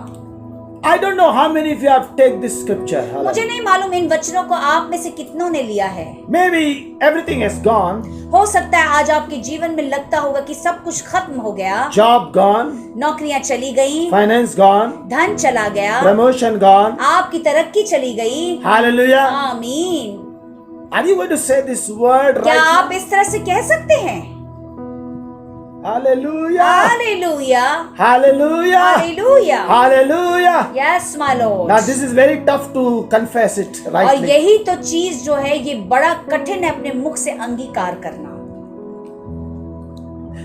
I don't know how many of you have taken this scripture. मुझे नहीं मालूम इन वचनों को आप में से कितनों ने लिया है। Maybe everything is gone. हो सकता है आज आपके जीवन में लगता होगा कि सब कुछ खत्म हो गया, Job gone. नौकरियां चली गई, Finance gone. धन चला गया, Promotion gone. आपकी तरक्की चली गई। Hallelujah. आमीन। Are you going to say this word क्या right आप इस तरह से कह सकते हैं? now? Hallelujah. Hallelujah. Hallelujah. Hallelujah. Hallelujah. Yes my Lord. Now this is very tough to confess it और rightly. यही तो चीज जो है ये बड़ा कठिन है अपने मुख से अंगीकार करना।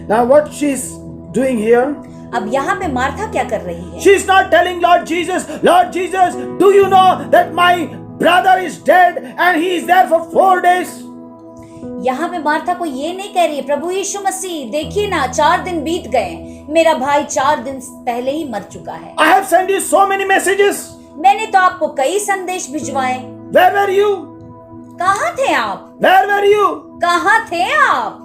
Now what she's doing here? अब यहाँ पे मार्था क्या कर रही है? She's not telling Lord Jesus, do you know that my brother is dead and he is there for 4 days? यहाँ पे मार्था को ये नहीं कह रही है, प्रभु यीशु मसीह देखिए ना, 4 दिन बीत गए, मेरा भाई 4 दिन पहले ही मर चुका है। I have sent you so many messages. मैंने तो आपको कई संदेश भिजवाए। Where were you? कहाँ थे आप? Where were you? कहाँ थे आप?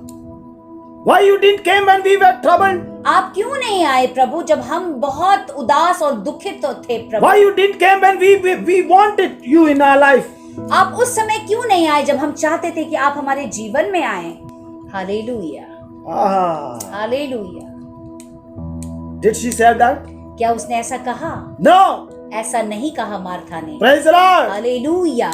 Why you didn't came when we were troubled? आप क्यों नहीं आए प्रभु जब हम बहुत उदास और दुखित तो थे प्रभु? Why you didn't came when we wanted you in our life? आप उस समय क्यों नहीं आए जब हम चाहते थे कि आप हमारे जीवन में आए? Hallelujah. Hallelujah. Did she say that? क्या उसने ऐसा कहा? No. ऐसा नहीं कहा मार्था ने। Praise the Lord. Hallelujah.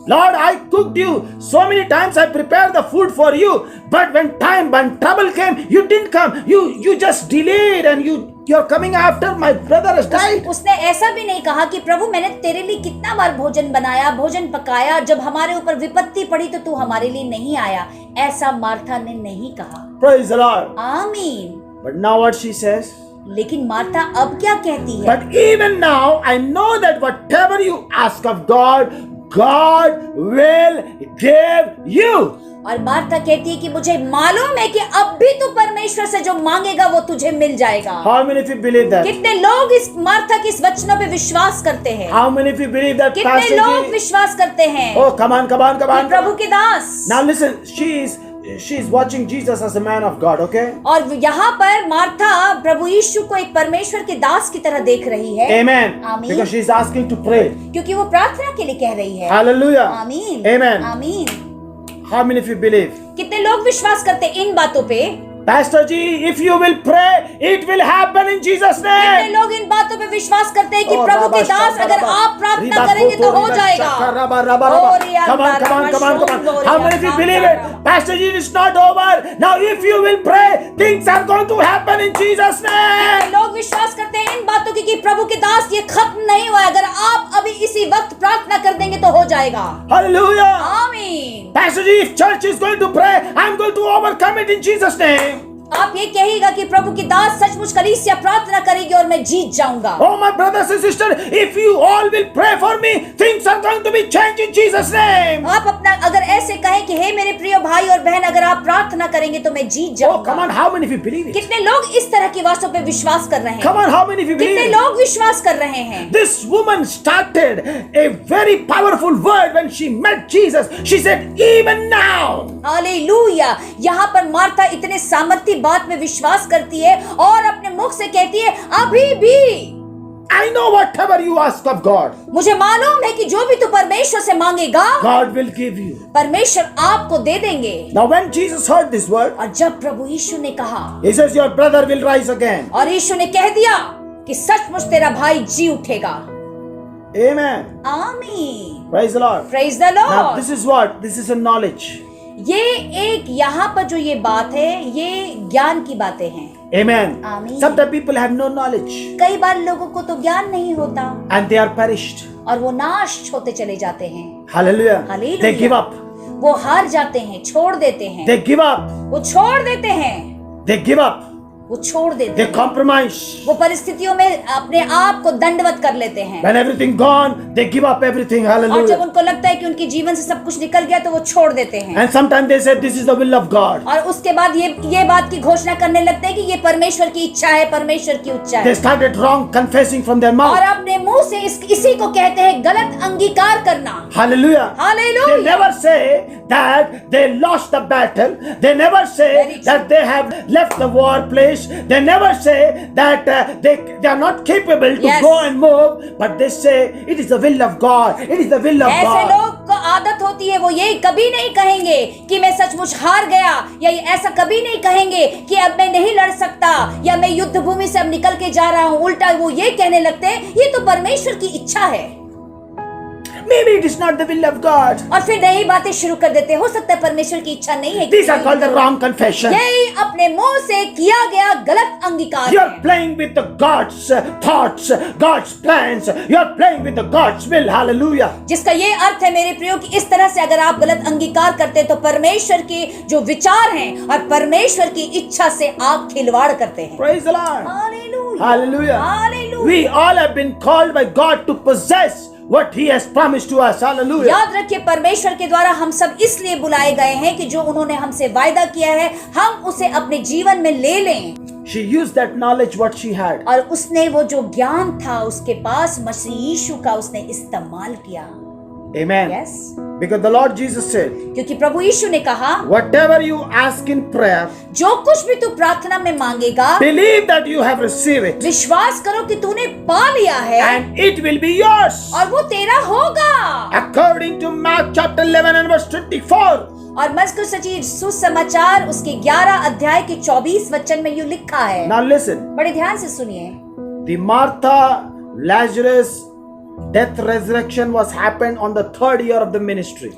Lord, I cooked you so many times. I prepared the food for you, but when trouble came, you didn't come. You just delayed, and you're coming after my brother has died. उसने ऐसा भी नहीं कहा कि प्रभु मैंने तेरे लिए कितना बार भोजन बनाया, भोजन पकाया, जब हमारे ऊपर विपत्ति पड़ी तो तू हमारे लिए नहीं आया। ऐसा मार्था ने नहीं कहा। Praise the Lord. आमीन। But now what she says? लेकिन मार्था अब क्या कहती है? But even now, I know that whatever you ask of God, God will give you. और मार्था कहती है कि मुझे मालूम है कि अब भी तू परमेश्वर से जो मांगेगा वो तुझे मिल जाएगा। How many of you believe that? कितने लोग इस मार्था के इस वचनों पे विश्वास करते हैं? How many of you believe that कितने passage? लोग विश्वास करते हैं? Oh, come on, come on, come कि on. प्रभु के दास। Now listen, she's watching Jesus as a man of God, okay? और यहाँ पर मार्था प्रभु यीशु को एक परमेश्वर के दास की तरह देख रही है। Amen. आमीन। Because she's asking to pray. क्योंकि वो प्रार्थना के लिए कह रही है। Hallelujah. आमीन। Amen. आमीन। How many of you believe? कितने लोग विश्वास करते हैं इन बातों पे? Pastor Ji, if you will pray, it will happen in Jesus' कितने name. लोग इन बातों पे विश्वास करते हैं कि प्रभु के दास अगर आप प्रार्थना करेंगे तो हो जाएगा। Come on, come on, come on, come on. How many of you believe it? Pastor Ji, it's not over. Now if you will pray, things are going to happen in Jesus' name. लोग विश्वास करते हैं इन बातों की कि प्रभु के दास ये खत्म नहीं हुआ, अगर आप अभी इसी वक्त प्रार्थना कर देंगे तो हो जाएगा। Hallelujah. आमीन। Pastor Ji, if church is going to pray, I'm going to overcome it in Jesus' name. आप ये कहेगा कि प्रभु की दास सचमुच कलीसिया प्रार्थना करेगी और मैं जीत जाऊंगा। Oh my brothers and sisters, if you all will pray for me, things are going to be changed in Jesus' name. आप अपना अगर ऐसे कहें कि हे मेरे प्रिय भाई और बहन, अगर आप प्रार्थना करेंगे तो मैं जीत Oh, जाऊंगा। come on, how many of you believe it? कितने लोग इस तरह की बातों पे विश्वास कर रहे हैं? Come on, how many of you believe कितने it? लोग विश्वास कर रहे हैं? This woman started a very powerful word when she met Jesus. She said, even now. Hallelujah. यहाँ पर मार्था इतने सामर्थ्य बात में विश्वास करती है और अपने मुख से कहती है अभी भी। I know whatever you ask of God, मुझे मालूम है कि जो भी तू परमेश्वर से मांगेगा God will give you. परमेश्वर आपको दे देंगे। Now when Jesus heard this word, और जब प्रभु यीशु ने कहा, he says, your brother will rise again. और यीशु ने कह दिया कि सचमुच तेरा भाई जी उठेगा। Amen. आमीन। Praise the Lord. Praise the Now Lord। this is what? This is a knowledge. ये एक यहाँ पर जो ये बात है ये ज्ञान की बातें हैं। Amen. आमीन। Sometimes people have no knowledge कई बार लोगों को तो ज्ञान नहीं होता and they are perished. और वो नाश होते चले जाते हैं। Hallelujah. Hallelujah. They give up. वो हार जाते हैं, छोड़ देते हैं। They give up. वो छोड़ देते हैं, They give up. वो छोड़ देते They हैं। compromise. वो परिस्थितियों में अपने आप को दंडवत कर लेते हैं। When everything gone, they give up everything. और जब Hallelujah. उनको लगता है कि उनके जीवन से सब कुछ निकल गया तो वो छोड़ देते हैं। And sometimes they say this is the will of God. और उसके बाद ये बात की घोषणा करने लगते हैं कि ये परमेश्वर की इच्छा है, परमेश्वर की इच्छा They है। started wrong confessing from their और mouth. अपने मुंह से इसी को कहते हैं गलत अंगीकार करना। Hallelujah. Hallelujah. They never say that they lost the battle. They never say Very true. that they have left the war place. They never say that they are not capable to Yes. go and move. But they say it is the will of God. It is the will of ऐसे God. लोग को आदत होती है, वो ये कभी नहीं कहेंगे कि मैं सचमुच हार गया, या ऐसा कभी नहीं कहेंगे कि अब मैं नहीं लड़ सकता या मैं युद्ध भूमि से अब निकल के जा रहा हूँ। उल्टा वो ये कहने लगते हैं ये तो परमेश्वर की इच्छा है। Maybe it is not the will of God. और फिर नई बातें शुरू कर देते हैं, हो सकता है परमेश्वर की इच्छा नहीं है। These are called the wrong confession. यही अपने मुंह से किया गया गलत अंगीकार You है। are playing with the God's thoughts, God's plans. You are playing with the God's will. Hallelujah. जिसका ये अर्थ है मेरे प्रियो कि इस तरह से अगर आप गलत अंगीकार करते हैं तो परमेश्वर के जो विचार हैं और परमेश्वर की इच्छा से आप खिलवाड़ करते हैं। Praise the Lord. Hallelujah. Hallelujah. Hallelujah. We all have been called by God to possess what He has promised to us. Hallelujah. याद रखिए परमेश्वर के द्वारा हम सब इसलिए बुलाए गए हैं कि जो उन्होंने हमसे वायदा किया है हम उसे अपने जीवन में ले लें। She used that knowledge what she had. और उसने वो जो ज्ञान था उसके पास मसीह यीशु का उसने इस्तेमाल किया। Amen. Yes. Because the Lord Jesus said, क्योंकि प्रभु यीशु ने कहा whatever you ask in prayer, जो कुछ भी तू प्रार्थना में मांगेगा believe that you have received it विश्वास करो कि तूने पा लिया है and it will be yours. और वो तेरा होगा। According to Mark chapter 11 and verse 24. और मरकुस सचिव सुसमाचार उसके 11 अध्याय के 24 वचन में यूं लिखा है। Now listen. बड़े ध्यान से सुनिए। The Martha, Lazarus, death resurrection was happened on the 3rd year of the ministry.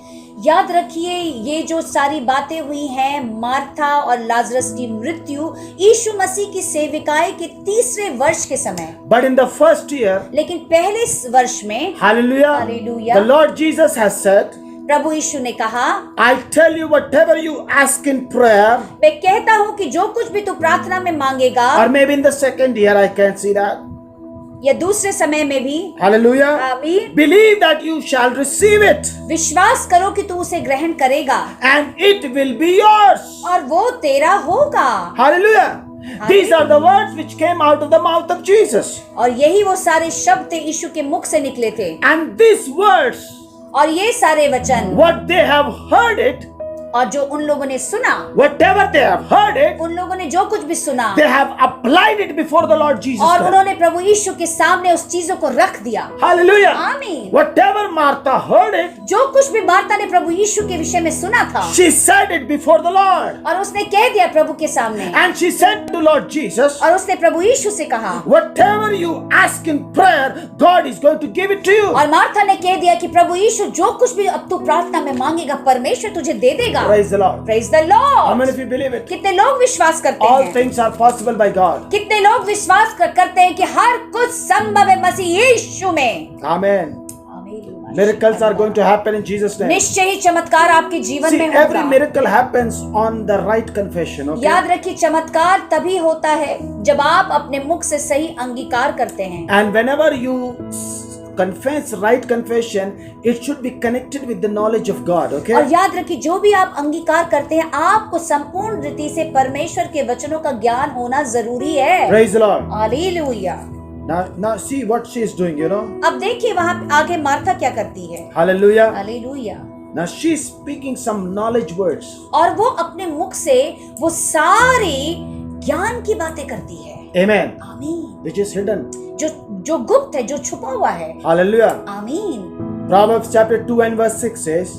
याद रखिए ये जो सारी बातें हुई हैं मार्था और लाजरस की मृत्यु यीशु मसीह की सेविकाई के 3रे वर्ष के समय। But in the first year, लेकिन पहले वर्ष में hallelujah, Hallelujah. the Lord Jesus has said, प्रभु यीशु ने कहा I tell you whatever you ask in prayer, मैं कहता हूँ कि जो कुछ भी तू प्रार्थना में मांगेगा। or maybe in the 2nd year I can see that. या दूसरे समय में भी। Hallelujah. आमीन। Believe that you shall receive it विश्वास करो कि तू उसे ग्रहण करेगा and it will be yours. और वो तेरा होगा। Hallelujah. These are the words which came out of the mouth of Jesus. और यही वो सारे शब्द थे यीशु के मुख से निकले थे। And these words, और ये सारे वचन what they have heard it, और जो उन लोगों ने सुना, whatever they have heard it, उन लोगों ने जो कुछ भी सुना they have applied it before the Lord Jesus और Christ. उन्होंने प्रभु यीशु के सामने उस चीजों को रख दिया। Hallelujah. आमीन। Whatever Martha heard it, जो कुछ भी मार्था ने प्रभु यीशु के विषय में सुना था she said it before the Lord. और उसने कह दिया प्रभु के सामने, And she said to Lord Jesus, और उसने प्रभु यीशु से कहा, whatever you ask in prayer, God is going to give it to you. और मार्था ने कह दिया कि प्रभु यीशु जो कुछ भी अब तू प्रार्थना में मांगेगा परमेश्वर तुझे दे देगा। Praise the Lord. Praise the Lord. How many of you believe it? कितने लोग विश्वास करते All हैं? things are possible by God. कितने लोग विश्वास करते हैं कि हर कुछ संभव है मसीह यीशु में। Amen. Miracles are going to happen in Jesus' name. निश्चय ही चमत्कार आपके जीवन See, में every होगा। miracle happens on the right confession. Okay? याद रखिए चमत्कार तभी होता है जब आप अपने मुख से सही अंगीकार करते हैं। And whenever you confess right confession, it should be connected with the knowledge of God. Okay? और याद रखिए जो भी आप अंगीकार करते हैं आपको संपूर्ण रीति से परमेश्वर के वचनों का ज्ञान होना जरूरी है। Praise the Lord. Hallelujah. Now see what she is doing. You know. अब देखिए वहां आगे मार्था क्या करती है। Hallelujah. Hallelujah. Now she is speaking some knowledge words. और वो अपने मुख से वो सारी ज्ञान की बातें करती है। Amen. आमीन। Which is hidden. जो गुप्त है जो छुपा हुआ है। Hallelujah. आमीन। Proverbs chapter 2 and verse 6 says,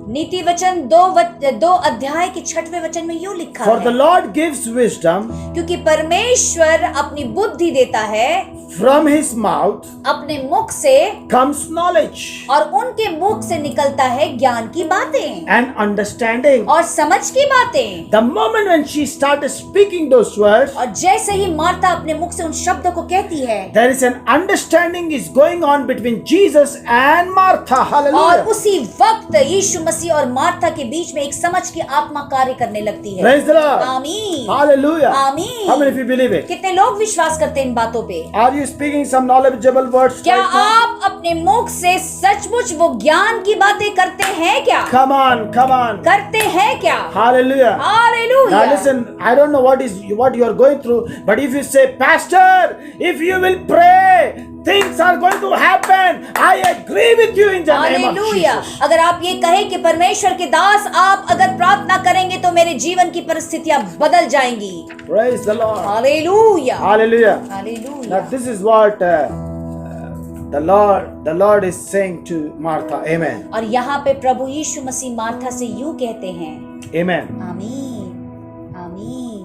नीति वचन 2 अध्याय के 6वें वचन में यूं लिखा for the है, Lord gives wisdom, क्योंकि परमेश्वर अपनी बुद्धि देता है, from his mouth अपने मुख से comes knowledge और उनके मुख से निकलता है ज्ञान की बातें and understanding. और समझ की बातें। The moment when she started speaking those words, और जैसे ही मार्था अपने मुख से उन शब्दों को कहती है there is an understanding is going on between Jesus and Martha. और Hallelujah. उसी वक्त यीशु मसीह और मार्था के बीच में एक समझ की आत्मा कार्य करने लगती है। Praise the Lord. आमीन। Hallelujah. आमीन। How many of you believe it? कितने लोग विश्वास करते हैं इन बातों पे? Are you speaking some knowledgeable words क्या right now? आप अपने मुख से सचमुच वो ज्ञान की बातें करते हैं क्या? Come on, come on. करते हैं क्या? Hallelujah. Hallelujah. Now listen, I don't know what you are going through, but if you say, Pastor, if you will pray, things are going to happen. I agree with you in the name of hallelujah. Jesus. अगर आप ये कहें कि परमेश्वर के दास आप अगर प्रार्थना करेंगे तो मेरे जीवन की परिस्थितियां बदल जाएंगी। Praise the Lord. Hallelujah. Hallelujah. Hallelujah. Now this is what the Lord is saying to Martha. Amen. और यहाँ पे प्रभु यीशु मसीह मार्था से यूं कहते हैं, Amen. आमीन, आमीन,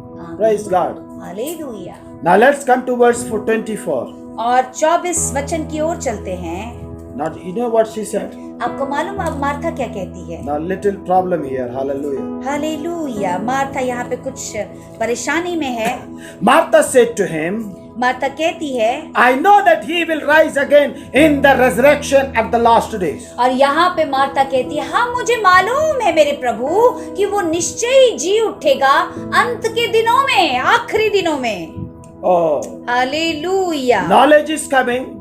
आमीन। Praise God. Hallelujah. Now let's come to verse 24. और 24 वचन की ओर चलते हैं। Now you know what she said? आपको मालूम अब मार्था क्या कहती है? Now little problem here. Hallelujah. Hallelujah. Martha यहाँ पे कुछ परेशानी में है। Martha said to him, Martha कहती है, I know that he will rise again in the resurrection at the last days. और यहाँ पे मार्था कहती है, हाँ मुझे मालूम है मेरे प्रभु कि वो निश्चय ही जी उठेगा अंत के दिनों में, आखिरी दिनों में। Oh, hallelujah. knowledge is coming,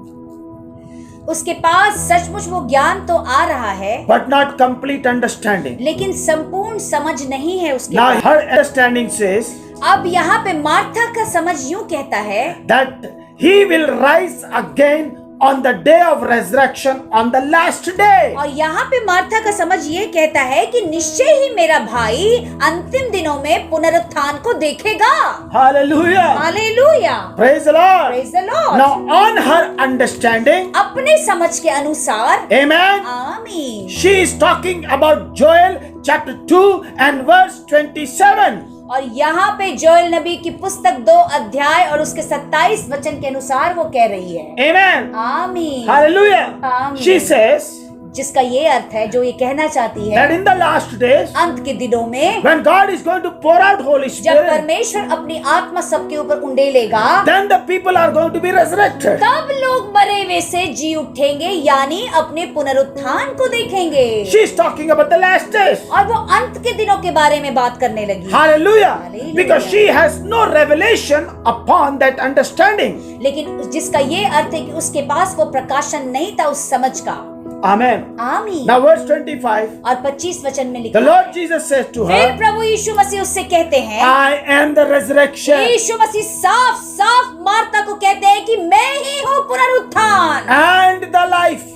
उसके पास सचमुच वो ज्ञान तो आ रहा है but not complete understanding. लेकिन संपूर्ण समझ नहीं है उसके Now पास। her understanding says अब यहाँ पे मार्था का समझ यूं कहता है that he will rise again on the day of resurrection on the last day. और यहाँ पे मार्था का समझ ये कहता है कि निश्चय ही मेरा भाई अंतिम दिनों में पुनरुत्थान को देखेगा। Hallelujah. Hallelujah. Praise the Lord. Praise the Lord। Now on her understanding, अपने समझ के अनुसार, amen, आमीन, she is talking about Joel chapter 2 and verse 27. और यहाँ पे जोएल नबी की पुस्तक 2 अध्याय और उसके 27 वचन के अनुसार वो कह रही है। Amen. आमीन। Hallelujah. Amen. She says, जिसका ये अर्थ है, जो ये कहना चाहती है, that in the last days, अंत के दिनों में when God is going to pour out Holy जब Spirit, परमेश्वर अपनी आत्मा सबके ऊपर उंडेलेगा, then the people are going to be resurrected. तब लोग मरे हुए से जी उठेंगे, यानी अपने पुनरुत्थान को देखेंगे। She is talking about the last days. और वो अंत के दिनों के बारे में बात करने लगी। Hallelujah. Hallelujah. Because she has no revelation upon that understanding. लेकिन जिसका ये अर्थ है कि उसके पास वो प्रकाशन नहीं था उस समझ का। Amen. आमीन। Now verse 25. और 25 वचन में लिखा The Lord Jesus says to फिर her, प्रभु यीशु मसीह उससे कहते हैं, I am the resurrection यीशु मसीह साफ साफ मार्ता को कहते हैं कि मैं ही हूँ पुनरुत्थान, and the life.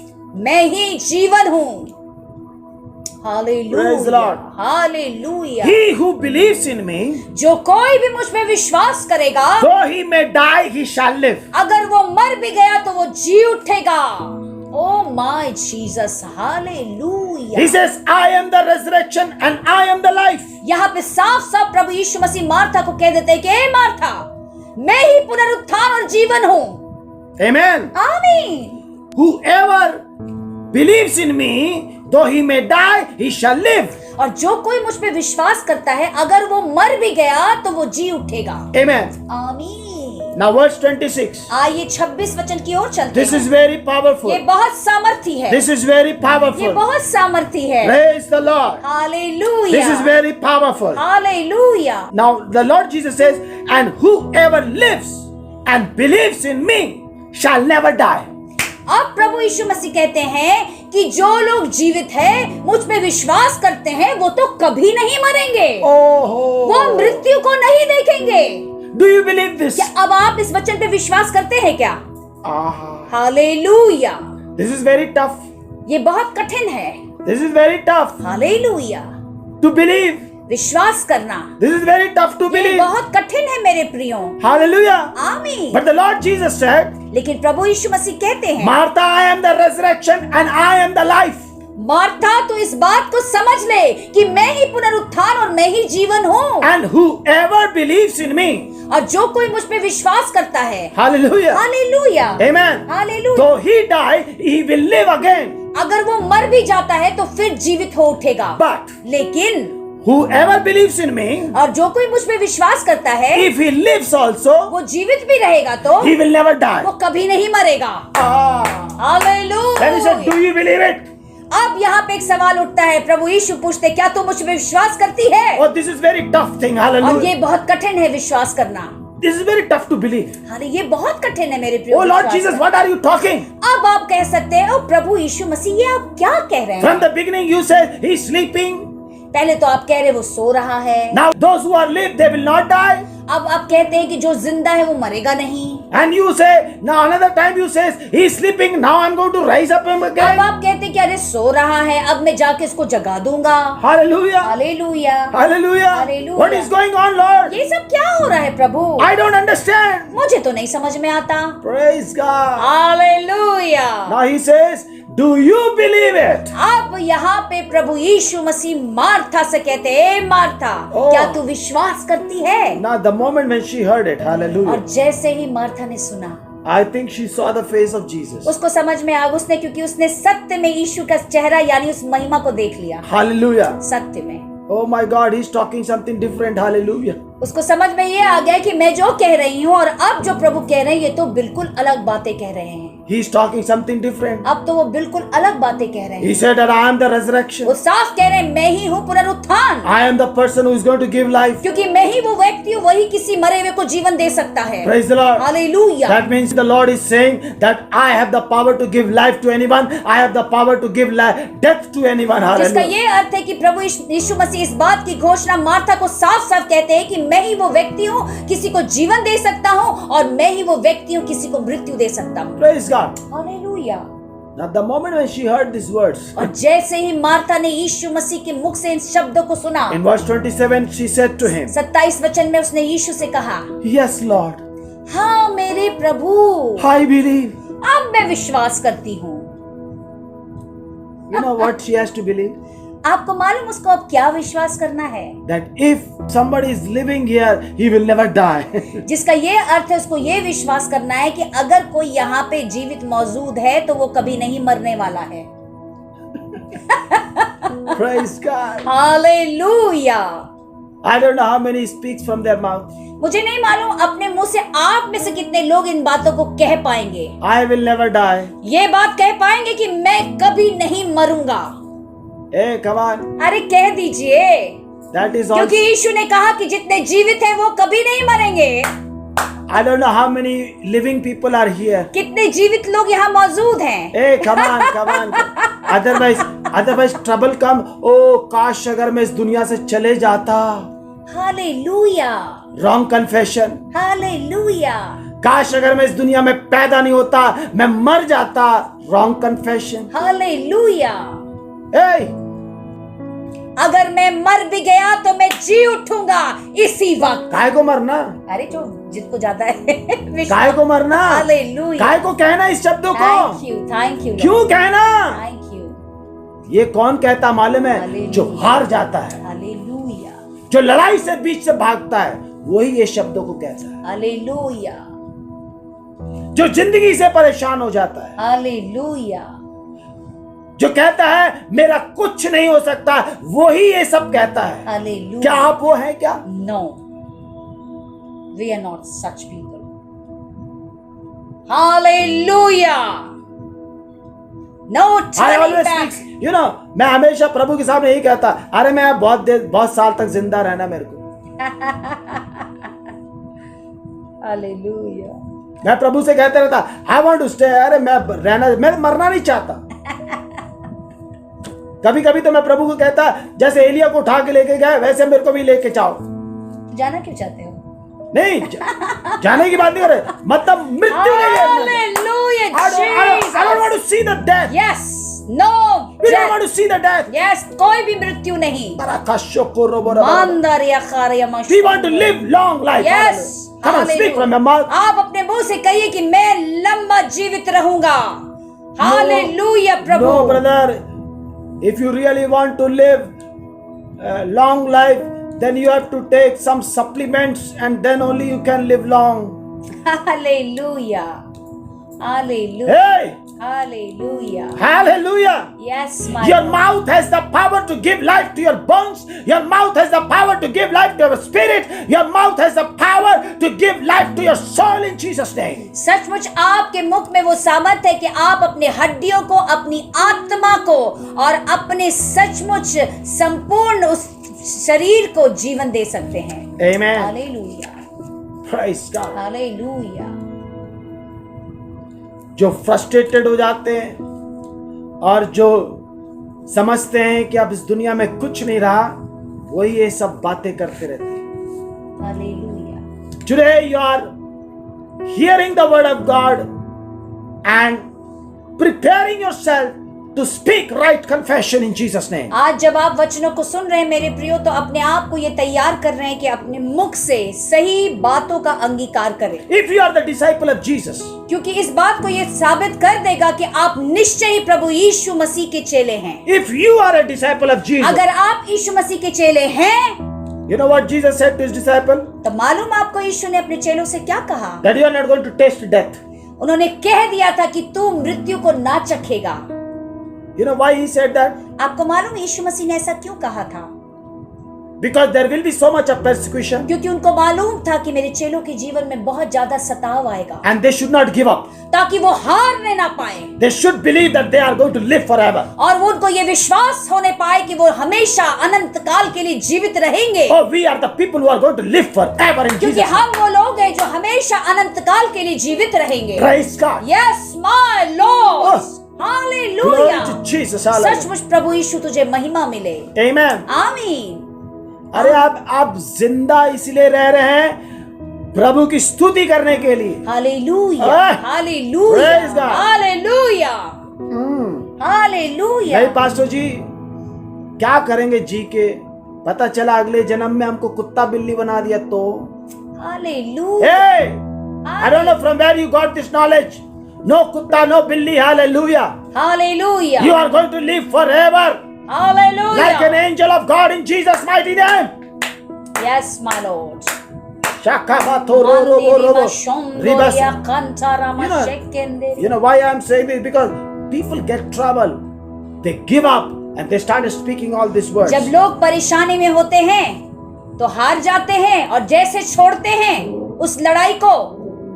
मैं ही जीवन हूँ। Praise the hallelujah, Lord. Hallelujah. He who believes in me, जो कोई भी मुझ में विश्वास करेगा, though he may die, he shall live. अगर वो मर भी गया तो वो जी उठेगा। Oh my Jesus, hallelujah. He says, I am the resurrection and I am the life. यहाँ पे साफ साफ प्रभु यीशु मसीह मार्था को कह देते हैं कि हे मार्था, मैं ही पुनरुत्थान और जीवन हूँ। Amen. आमीन। Whoever believes in me, though he may die, he shall live. और जो कोई मुझ पे विश्वास करता है, अगर वो मर भी गया तो वो जी उठेगा। Amen. आमीन। Now verse 26. आइए 26 वचन की ओर चलते This हैं। is very powerful. ये बहुत सामर्थी है। This is very ये powerful. बहुत सामर्थी है। Praise the Lord. Hallelujah. This is very powerful. Hallelujah. Now the Lord Jesus says, and whoever lives and believes in me shall never die. अब प्रभु यीशु मसीह कहते हैं कि जो लोग जीवित हैं, मुझ पे विश्वास करते हैं, वो तो कभी नहीं मरेंगे। Oh, वो मृत्यु को नहीं देखेंगे। do you believe this? क्या अब आप इस वचन पे विश्वास करते हैं क्या? Ah, hallelujah. this is very tough. ये बहुत कठिन है। This is very tough hallelujah. to believe. विश्वास करना This is very tough to ये believe. बहुत कठिन है मेरे प्रियो। Hallelujah. आमीन। But the Lord Jesus said, लेकिन प्रभु यीशु मसीह कहते हैं, Martha, I am the resurrection and I am the life. Martha तो इस बात को समझ ले कि मैं ही पुनरुत्थान और मैं ही जीवन हूँ। And whoever believes in me, और जो कोई मुझ पे विश्वास करता है, hallelujah, hallelujah, amen, hallelujah, though he die, he will live again. अगर वो मर भी जाता है तो फिर जीवित हो उठेगा। But लेकिन whoever believes in me, और जो कोई मुझ पे विश्वास करता है, if he lives also, वो जीवित भी रहेगा तो he will never die. वो कभी नहीं मरेगा। Ah. Then he said, hallelujah. do you believe it? अब यहाँ पे एक सवाल उठता है, प्रभु यीशु पूछते, क्या तू मुझ पे विश्वास करती है? Oh, this is very tough thing. और ये Hallelujah. बहुत कठिन है विश्वास करना। This is very tough to believe. हाले ये बहुत कठिन है मेरे प्रिय। Oh Lord Jesus, what are you talking? अब आप कह सकते हैं, ओ प्रभु यीशु मसीह, ये आप क्या कह रहे From हैं? the beginning you said he's sleeping. पहले तो आप कह रहे वो सो रहा है। Now those who are live, they will not die. अब आप कहते हैं कि जो जिंदा है वो मरेगा नहीं। And you say, now another time you says, he's sleeping, now I'm going to rise up him अब again. आप कहते हैं कि अरे सो रहा है, अब मैं जाके इसको जगा दूंगा। Hallelujah. Hallelujah. Hallelujah. Hallelujah. What is going on, Lord? ये सब क्या हो रहा है प्रभु? I don't understand. मुझे तो नहीं समझ में आता। Praise God. Hallelujah. Now he says, do you believe it? अब यहाँ पे प्रभु यीशु मसीह मार्था से कहते हैं, मार्था, Oh. क्या तू विश्वास करती है? Now the moment when she heard it, hallelujah, और जैसे ही मार्था ने सुना, I think she saw the face of Jesus. उसको समझ में आ गया, उसने, क्योंकि उसने सत्य में यीशु का चेहरा यानी उस महिमा को देख लिया। Hallelujah. सत्य में Oh my God, he's talking something different. Hallelujah. उसको समझ में ये आ गया कि मैं जो कह रही हूँ और अब जो प्रभु कह रहे हैं, ये तो बिल्कुल अलग बातें कह रहे हैं। He's talking something different. अब तो वो बिल्कुल अलग बातें कह रहे He हैं। said that I am the resurrection. वो साफ कह रहे हैं, मैं ही हूँ पुनरुत्थान, I am the person who is going to give life. क्योंकि मैं ही वो व्यक्ति हूँ, वही किसी मरे हुए को जीवन दे सकता है। Praise the Lord. Hallelujah. That means the Lord is saying that I have the power to give life to anyone. I have the power to give death to anyone. जिसका Hallelujah. ये अर्थ है कि प्रभु यीशु मसीह इस बात की घोषणा मार्था को साफ साफ कहते हैं कि मैं ही वो व्यक्ति हूँ, किसी को जीवन दे सकता हूँ, और मैं ही वो व्यक्ति हूँ, किसी को मृत्यु दे सकता हूँ। Praise God. Hallelujah. Now the moment when she heard these words, और जैसे ही मार्था ने यीशु मसीह के मुख से इन शब्दों को सुना, in verse 27, she said to him, 27 वचन में उसने यीशु से कहा, Yes, Lord, हाँ मेरे प्रभु, I believe. अब मैं विश्वास करती हूँ। You know what she has to believe? आपको मालूम उसको अब क्या विश्वास करना है? That if somebody is living here, he will never die. जिसका ये अर्थ है, उसको ये विश्वास करना है कि अगर कोई यहाँ पे जीवित मौजूद है तो वो कभी नहीं मरने वाला है। Praise God. Hallelujah. I don't know how many speaks from their mouth. मुझे नहीं मालूम अपने मुंह से आप में से कितने लोग इन बातों को कह पाएंगे, I will never die. ये बात कह पाएंगे कि मैं कभी नहीं मरूंगा। Hey, come on. अरे कह दीजिए, That is क्योंकि also. यीशु ने कहा कि जितने जीवित हैं वो कभी नहीं मरेंगे। I don't know how many living people are here. कितने जीवित लोग यहाँ मौजूद हैं। Hey, come on, come on. Otherwise trouble come. Oh, काश अगर मैं इस दुनिया से चले जाता. Hallelujah, Wrong confession. हालेलुया। काश अगर मैं इस दुनिया में पैदा नहीं होता, मैं मर जाता. Wrong confession. हालेलुया। Hey, अगर मैं मर भी गया तो मैं जी उठूंगा इसी वक्त। काय को मरना? अरे जो जिसको जाता है काय को मरना? हालेलुया। काय को कहना इस शब्दों को? थैंक यू क्यों कहना? Thank you. ये कौन कहता मालूम है? हालेलुया। जो हार जाता है, हालेलुया, जो लड़ाई से बीच से भागता है, वही ये शब्दों को कहता है। हालेलुया, जो जिंदगी से परेशान हो जाता है, हालेलुया, जो कहता है मेरा कुछ नहीं हो सकता, वही ये सब कहता है। हालेलुया। क्या आप वो हैं क्या? No, we are not such people. Hallelujah. No I turning always back. speak, you know, मैं हमेशा प्रभु के सामने यही कहता, अरे मैं बहुत साल तक जिंदा रहना मेरे को। Hallelujah. मैं प्रभु से कहते रहता, I want to stay, अरे मैं मरना नहीं चाहता। कभी कभी तो मैं प्रभु को कहता, जैसे एलिया को उठा के लेके गए वैसे मेरे को भी लेके जाओ। जाना क्यों चाहते हो? नहीं, जाने की बात नहीं कर रहे, मतलब मृत्यु नहीं है। Hallelujah, I don't want to see the death. Yes, no We don't death. want to see the death. Yes, कोई भी मृत्यु नहीं। We मांदर या खारिया मश। want to live long life. Yes. Come on, speak from your mouth. आप अपने मुंह से कहिए कि मैं लंबा जीवित रहूंगा। Hallelujah Prabhu. No, brother. If you really want to live a long life, then you have to take some supplements and then only you can live long. Hallelujah, hallelujah, Hey! Hallelujah. Hallelujah! Yes, my Your Lord. mouth has the power to give life to your bones. Your mouth has the power to give life to your spirit. Your mouth has the power to give life to your soul in Jesus' name. सचमुच आपके मुख में वो सामर्थ है कि आप अपने हड्डियों को, अपनी आत्मा को और अपने सचमुच संपूर्ण उस शरीर को जीवन दे सकते हैं। Amen. Hallelujah, Praise God. Hallelujah. जो फ्रस्ट्रेटेड हो जाते हैं और जो समझते हैं कि अब इस दुनिया में कुछ नहीं रहा, वही ये सब बातें करते रहते हैं। Hallelujah. Today you are hearing the word of God and preparing yourself to speak right confession in Jesus' name. आज जब आप वचनों को सुन रहे हैं मेरे प्रियो, तो अपने आप को ये तैयार कर रहे हैं कि अपने मुख से सही बातों का अंगीकार करें, If you are the disciple of Jesus, क्योंकि इस बात को ये साबित कर देगा कि आप निश्चय ही प्रभु यीशु मसीह के चेले हैं। if you are a disciple of Jesus, अगर आप यीशु मसीह के चेले हैं, you know what Jesus said to his disciple? तो मालूम आपको यीशु ने अपने चेलों से क्या कहा? That you are not going to taste death. उन्होंने कह दिया था कि तू मृत्यु को ना चखेगा। You know why he said that? आपको मालूम यीशु मसीह ने ऐसा क्यों कहा था? Because there will be so much of persecution क्योंकि उनको मालूम था कि मेरे चेलों के जीवन में बहुत ज्यादा सताव आएगा, and they should not give up. ताकि वो हारने ना पाए They should believe that they are going to live forever. और वो उनको ये विश्वास होने पाए कि वो हमेशा अनंत काल के लिए जीवित रहेंगे। Oh, we are the people who are going to live forever in क्योंकि Jesus' name. हम वो लोग हैं जो हमेशा अनंत काल के लिए जीवित रहेंगे। Praise God. Yes, my Lord. Oh. Hallelujah. Glory to Jesus. Hallelujah. सचमुच प्रभु यीशु तुझे महिमा मिले। Amen. आमीन। अरे आप जिंदा इसलिए रह रहे हैं प्रभु की स्तुति करने के लिए। Hallelujah, Ah. Hallelujah, Praise God. Hallelujah, hallelujah. नहीं पास्टर जी, क्या करेंगे जी के? पता चला अगले जन्म में हमको कुत्ता बिल्ली बना दिया तो? Hallelujah. Hey, I don't know from where you got this knowledge. No kutta, no billi. Hallelujah. Hallelujah. You are going to live forever hallelujah. like an angel of God in Jesus' mighty name. Yes, my Lord. You know why I'm saying this? Because people get trouble. They give up And they started speaking all these words. जब लोग परेशानी में होते हैं तो हार जाते हैं, और जैसे छोड़ते हैं उस लड़ाई को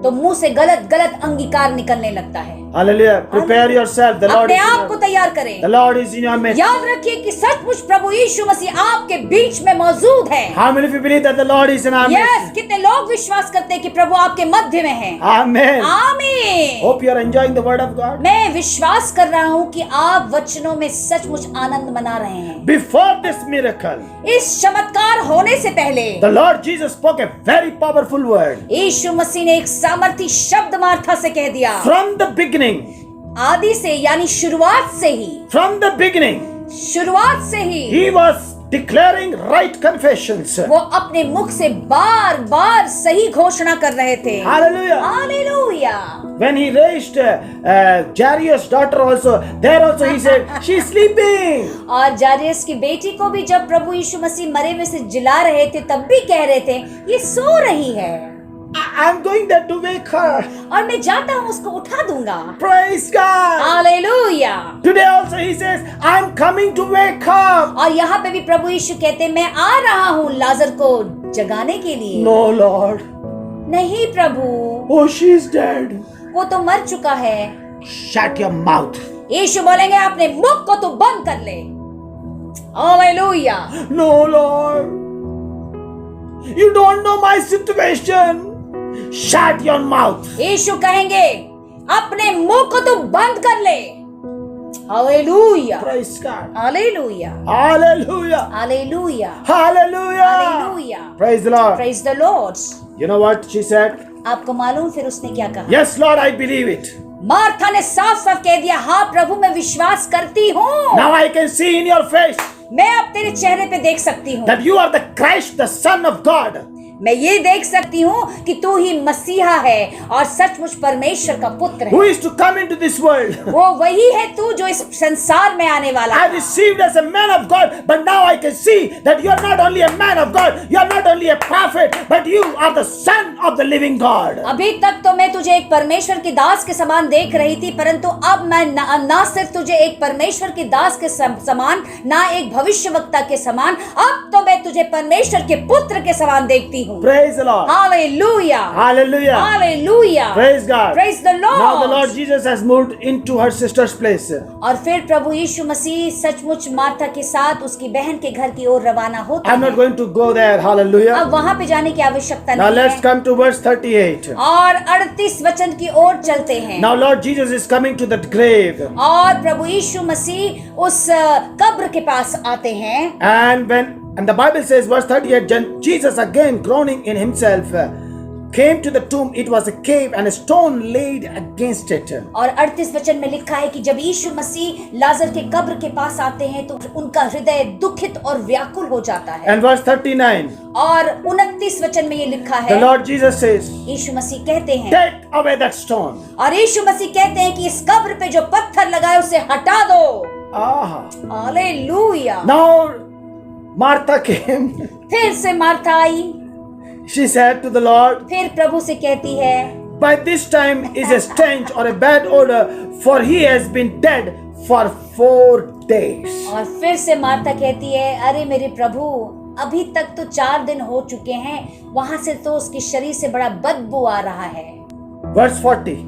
तो मुंह से गलत गलत अंगीकार निकलने लगता है। Hallelujah. Prepare yourself. The Lord अपने is in आप को your, तैयार करें। the Lord is in your midst. याद रखिए कि सचमुच प्रभु यीशु मसीह आपके बीच में मौजूद है। How many of you believe that the Lord is in our yes, midst? कितने लोग विश्वास करते हैं कि प्रभु आपके मध्य में है। Amen. आमीन। Hope you are enjoying the word of God. मैं विश्वास कर रहा हूँ कि आप वचनों में सचमुच आनंद मना रहे हैं। Before this miracle, इस चमत्कार होने से पहले the Lord Jesus spoke a very powerful word. यीशु मसीह ने एक सामर्थी शब्द मार्था से कह दिया। From the beginning, आदि से यानी शुरुआत से ही, from the beginning, शुरुआत से ही he was declaring right confessions. वो अपने मुख से बार बार सही घोषणा कर रहे थे। Hallelujah. Hallelujah. When he raised Jairus' daughter also, there also he said, she's sleeping. और जायरस की बेटी को भी जब प्रभु यीशु मसीह मरे में से जिला रहे थे तब भी कह रहे थे ये सो रही है, I'm going there to wake her. और मैं जाता हूँ उसको उठा दूंगा। Praise God. Hallelujah. Today also he says, I'm coming to wake up. और यहाँ पे भी प्रभु यीशु कहते हैं मैं आ रहा हूँ लाजर को जगाने के लिए। No, Lord. नहीं प्रभु, Oh, she's dead. वो तो मर चुका है। Shut your mouth. यीशु बोलेंगे अपने मुख को तू बंद कर ले। Hallelujah. No, Lord. You don't know my situation. Shut your mouth. यीशु कहेंगे अपने मुंह को तू बंद कर ले। Hallelujah. Praise God. Hallelujah. Hallelujah. Hallelujah. Hallelujah. Hallelujah. Praise the Lord. Praise the Lord। You know what she said? आपको मालूम फिर उसने क्या कहा? Yes, Lord, I believe it. Martha ने साफ साफ कह दिया हाँ प्रभु मैं विश्वास करती हूँ। Now I can see in your face मैं अब तेरे चेहरे पे देख सकती हूँ। that you are the Christ, the Son of God. मैं ये देख सकती हूँ कि तू ही मसीहा है और सचमुच परमेश्वर का पुत्र Who है। is to come into this world. वो वही है तू जो इस संसार में आने वाला I है। received as a man of God, but now I can see that you are not only a man of God, you are not only a prophet, but you are the Son of the living God. अभी तक तो मैं तुझे एक परमेश्वर के दास के समान देख रही थी, परंतु अब मैं ना सिर्फ तुझे एक परमेश्वर के दास के समान, ना एक भविष्यवक्ता के समान, अब तो मैं तुझे परमेश्वर के पुत्र के समान देखती हूँ। Praise the Lord. Hallelujah. Hallelujah. Hallelujah. Praise God. Praise the Lord. Now the Lord Jesus has moved into her sister's place. और फिर प्रभु यीशु मसीह सचमुच मार्था के साथ उसकी बहन के घर की ओर रवाना होते I'm not हैं। going to go there. Hallelujah. अब वहां पे जाने की आवश्यकता Now नहीं let's है। come to verse 38. और 38 वचन की ओर चलते हैं। Now Lord Jesus is coming to that grave. और प्रभु यीशु मसीह उस कब्र के पास आते हैं। And the Bible says, verse 38, Jesus again groaning in himself came to the tomb. It was a cave and a stone laid against it. और 38 वचन में लिखा है कि जब यीशु मसीह लाजर के कब्र के पास आते हैं तो उनका हृदय दुखित और व्याकुल हो जाता है। And verse 39, और 29 वचन में ये लिखा the है, Lord Jesus says, यीशु मसीह कहते हैं, take away that stone. और यीशु मसीह कहते हैं कि इस कब्र पे जो पत्थर लगाए उसे हटा दो। हालेलुया। Now Martha came. फिर से Martha I, She said to the Lord, फिर प्रभु से कहती है, by this time is a stench or a bad odor, for he has been dead for 4 days. और फिर से मार्था कहती है, अरे मेरे प्रभु अभी तक तो 4 दिन हो चुके हैं, वहां से तो उसके शरीर से बड़ा बदबू आ रहा है। Verse 40,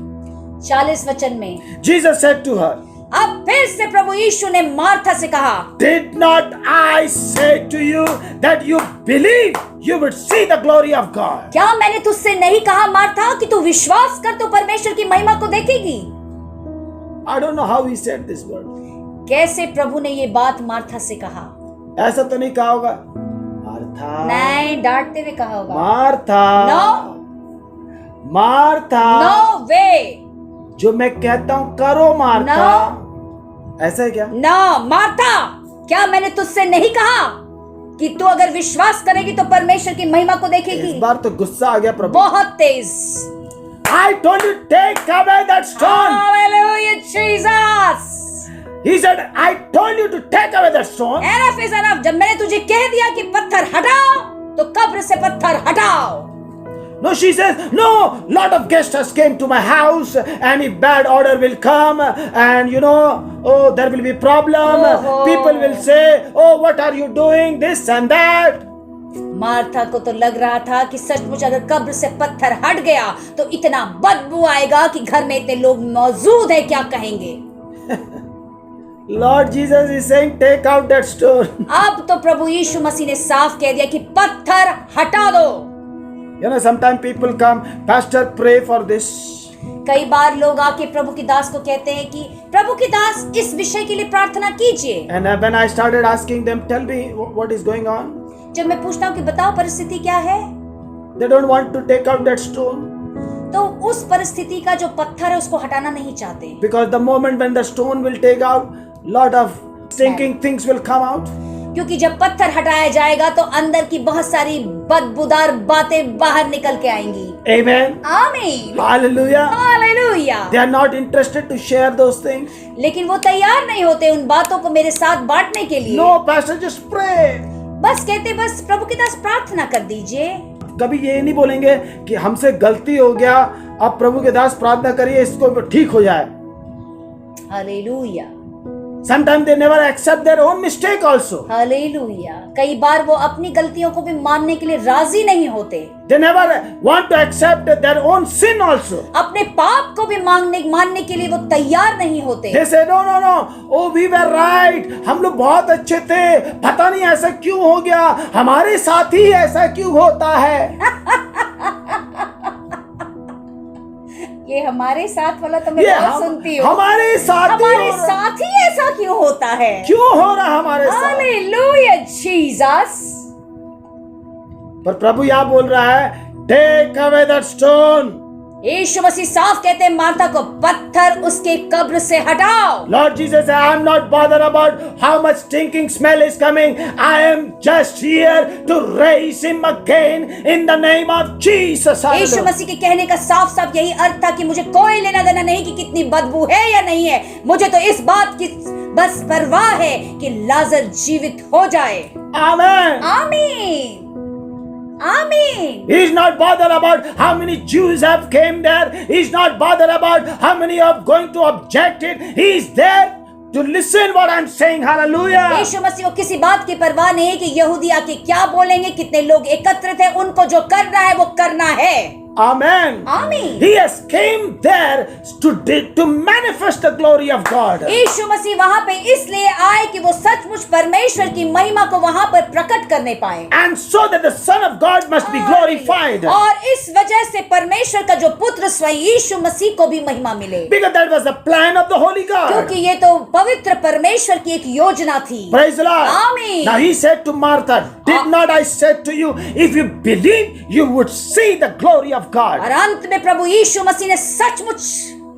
40 वचन में Jesus said to her, अब फिर से प्रभु यीशु ने मार्था से कहा, did not I say to you that you believe you would see the glory of God? क्या मैंने तुझसे नहीं कहा मार्था कि तू विश्वास कर तो परमेश्वर की महिमा को देखेगी? I don't know how he said this word. कैसे प्रभु ने ये बात मार्था से कहा? ऐसा तो नहीं कहा होगा, मार्था, नहीं, डांटते हुए कहा होगा। मार्था, नो, मार्था, नो वे, जो मैं कहता हूं करो मार्था। ऐसा है क्या? ना मार्था, क्या मैंने तुझसे नहीं कहा कि तू अगर विश्वास करेगी तो परमेश्वर की महिमा को देखेगी? इस बार तो गुस्सा आ गया प्रभु। बहुत तेज। I told you take away that stone. Hallelujah, Jesus. He said, I told you to take away that stone. Enough is enough. जब मैंने तुझे कह दिया कि पत्थर हटाओ तो कब्र से पत्थर हटाओ। No, she says, no, lot of guests has came to my house and if bad order will come and oh, there will be problem. Oh. People will say, oh, what are you doing? This and that. Martha को तो लग रहा था कि सचमुच अगर कब्र से पत्थर हट गया तो इतना बदबू आएगा कि घर में इतने लोग मौजूद है, क्या कहेंगे। Lord Jesus is saying, take out that stone. अब तो प्रभु यीशु मसीह ने साफ कह दिया कि पत्थर हटा दो। Sometimes people come, Pastor, pray for this. कई बार लोग आके प्रभु की दास को कहते हैं कि प्रभु की दास इस विषय के लिए प्रार्थना कीजिए। And when I started asking them, tell me what is going on. जब मैं पूछता हूँ कि बताओ परिस्थिति क्या है, They don't want to take out that stone. तो उस परिस्थिति का जो पत्थर है उसको हटाना नहीं चाहते। Because the moment when the stone will take out, lot of stinking things will come out. क्योंकि जब पत्थर हटाया जाएगा तो अंदर की बहुत सारी बदबूदार बातें बाहर निकल के आएंगी। Amen. आमीन। Hallelujah. Hallelujah. They are not interested to share those things. लेकिन वो तैयार नहीं होते उन बातों को मेरे साथ बांटने के लिए। No, Pastor, just pray. बस कहते बस प्रभु के दास प्रार्थना कर दीजिए। कभी ये नहीं बोलेंगे कि हमसे गलती हो गया, आप प्रभु के दास प्रार्थना करिए इसको ठीक हो जाए। Hallelujah. Sometimes they never accept their own mistake also. Hallelujah. कई बार वो अपनी गलतियों को भी मानने के लिए राजी नहीं होते। They never want to accept their own sin also. अपने पाप को भी मानने के लिए वो तैयार नहीं होते। They say no, no, no. Oh, we were right. हम लोग बहुत अच्छे थे। पता नहीं ऐसा क्यों हो गया। हमारे साथ ही ऐसा क्यों होता है। ये हमारे साथ वाला तो मैं बहुत सुनती हूँ। हमारे साथ ही ऐसा क्यों होता है? क्यों हो रहा हमारे साथ? Hallelujah Jesus. पर प्रभु यहाँ बोल रहा है, टेक अवे दैट स्टोन। यीशु मसीह साफ कहते हैं मार्था को पत्थर उसके कब्र से हटाओ। Lord Jesus said, I am not bothered about how much stinking smell is coming. I am just here to raise him again in the name of Jesus. यीशु मसीह के कहने का साफ साफ यही अर्थ था कि मुझे कोई लेना देना नहीं कि कितनी बदबू है या नहीं है, मुझे तो इस बात की बस परवाह है कि लाजर जीवित हो जाए। Amen. आमीन। Amen. He is not bothered about how many Jews have came there. He is not bothered about how many are going to object it. He is there to listen what I am saying. Hallelujah. यीशु मसीह को किसी बात की परवाह नहीं है कि यहूदी आके क्या बोलेंगे, कितने लोग एकत्रित हैं, उनको जो करना है वो करना है। Amen. आमीन। He has came there to manifest the glory of God. यीशु मसीह वहां पे इसलिए आए कि वो सचमुच परमेश्वर की महिमा को वहां पर प्रकट करने पाए। And so that the Son of God must be glorified. और इस वजह से परमेश्वर का जो पुत्र स्वयं यीशु मसीह को भी महिमा मिले। Because that was the plan of the Holy God. क्योंकि ये तो पवित्र परमेश्वर की एक योजना थी। Praise the Lord. आमीन। Now he said to Martha, did not I say to you, if you believe, you would see the glory of God. और अंत में प्रभु यीशु मसीह ने सचमुच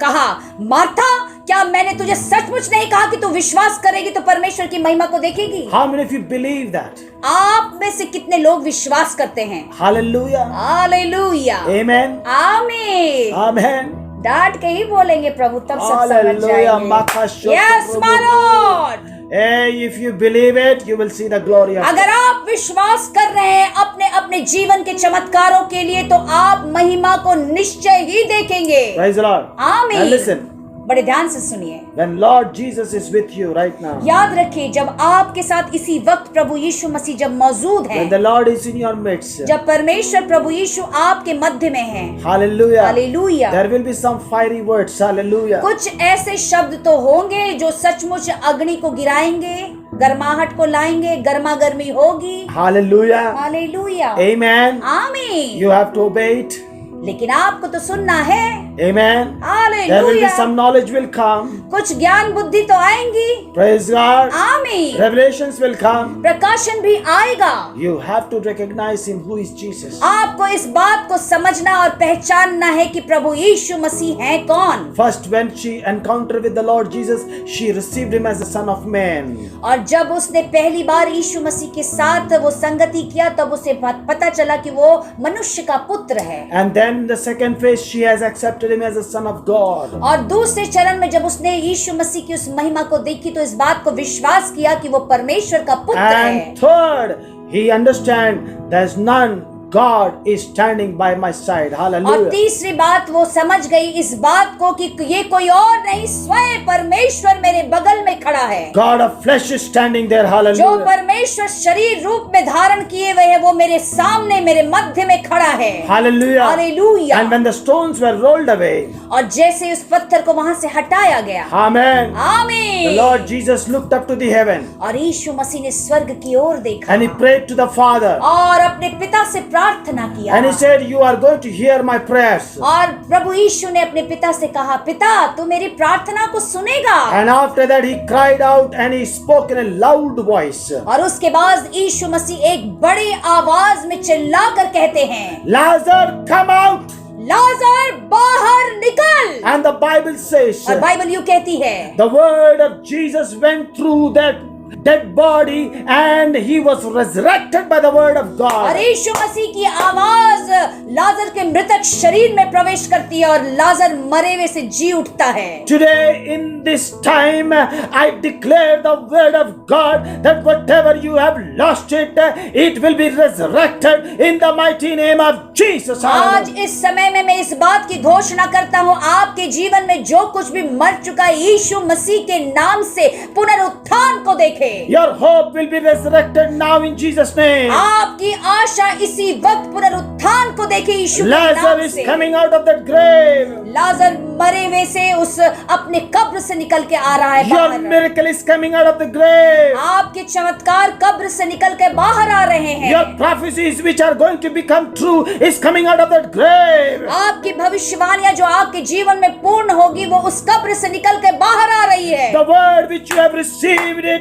कहा, मार्था, क्या मैंने तुझे सचमुच नहीं कहा कि तू विश्वास करेगी तो परमेश्वर की महिमा को देखेगी? How many of you believe that? आप में से कितने लोग विश्वास करते हैं? Hallelujah. हालेलुया। Amen. आमीन। Amen. डांट के ही बोलेंगे प्रभु, तब सब समझ जाएंगे। Yes, my Lord. Hey, if you believe it, you will see the glory of God. अगर आप विश्वास कर रहे हैं अपने अपने जीवन के चमत्कारों के लिए तो आप महिमा को निश्चय ही देखेंगे। Praise the Lord. आमीन। And listen. बड़े ध्यान से सुनिए। When Lord Jesus is with you right now. याद रखिए, जब आपके साथ इसी वक्त प्रभु यीशु मसीह जब मौजूद है, When the Lord is in your midst. जब परमेश्वर प्रभु यीशु आपके मध्य में है। Hallelujah. Hallelujah. There will be some fiery words. Hallelujah. कुछ ऐसे शब्द तो होंगे जो सचमुच अग्नि को गिराएंगे, गर्माहट को लाएंगे, गर्मा गर्मी होगी। Hallelujah. हालेलुया। Amen. आमीन। You have to obey it. लेकिन आपको तो सुनना है। Amen. Hallelujah. There will be some knowledge will come. कुछ ज्ञान बुद्धि तो आएंगी। Praise God. आमीन। Revelations will come. प्रकाशन भी आएगा। You have to recognize him who is Jesus. आपको इस बात को समझना और पहचानना है कि प्रभु यीशु मसीह है कौन। First, when she encountered with the Lord Jesus, she received him as the Son of Man. और जब उसने पहली बार यीशु मसीह के साथ वो संगति किया तब उसे पता चला कि वो मनुष्य का पुत्र है। And then in the second phase, she has accepted him as the Son of God. और दूसरे चरण में जब उसने यीशु मसीह की उस महिमा को देखी तो इस बात को विश्वास किया कि वो परमेश्वर का पुत्र है। And third, he understand there's none God is standing by my side. और Hallelujah. तीसरी बात वो समझ गई इस बात को कि ये कोई और नहीं, स्वयं परमेश्वर मेरे बगल में खड़ा है। God of flesh is standing there. जो Hallelujah. परमेश्वर शरीर रूप में धारण किए हुए है, वो मेरे सामने, मेरे मध्य में खड़ा है। Hallelujah. Hallelujah. And when the stones were rolled away, और जैसे उस पत्थर को वहां से हटाया गया, Amen. The आमीन, Lord Jesus looked up to the heaven और यीशु मसीह ने स्वर्ग की ओर देखा and he prayed to the Father. और अपने पिता से प्रार्थना किया। And he said, you are going to hear my prayers. और प्रभु यीशु ने अपने पिता से कहा, पिता तू मेरी प्रार्थना को सुनेगा। And after that he cried out and he spoke in a loud voice. और उसके बाद यीशु मसीह एक बड़ी आवाज में चिल्लाकर कहते हैं, Lazarus, come out. लाजर बाहर निकल। And the Bible says, और बाइबल यूं कहती है, the word of Jesus went through that dead body and he was resurrected by the word of और God. यीशु मसीह की आवाज लाजर के मृतक शरीर में प्रवेश करती है और लाजर मरे हुए से जी उठता है। Today in this time I declare the word of God that whatever you have lost it will be resurrected in the mighty name of Jesus. आज इस समय में मैं इस बात की घोषणा करता हूँ, आपके जीवन में जो कुछ भी मर चुका है, यीशु मसीह के नाम से पुनरुत्थान को देखे। Your hope will be resurrected now in Jesus' name. आपकी आशा इसी वक्त पुनरुत्थान को देखे यीशु के Lazarus नाम is से। coming out of that grave. लाजर मरे हुए से उस अपने कब्र से निकल के आ रहा है Your बाहर। miracle is coming out of the grave. आपके चमत्कार कब्र से निकल के बाहर आ रहे हैं। Your prophecies which are going to become true is coming out of that grave. आपकी भविष्यवाणियां जो आपके जीवन में पूर्ण होगी, वो उस कब्र से निकल के बाहर आ रही है। The word which you have received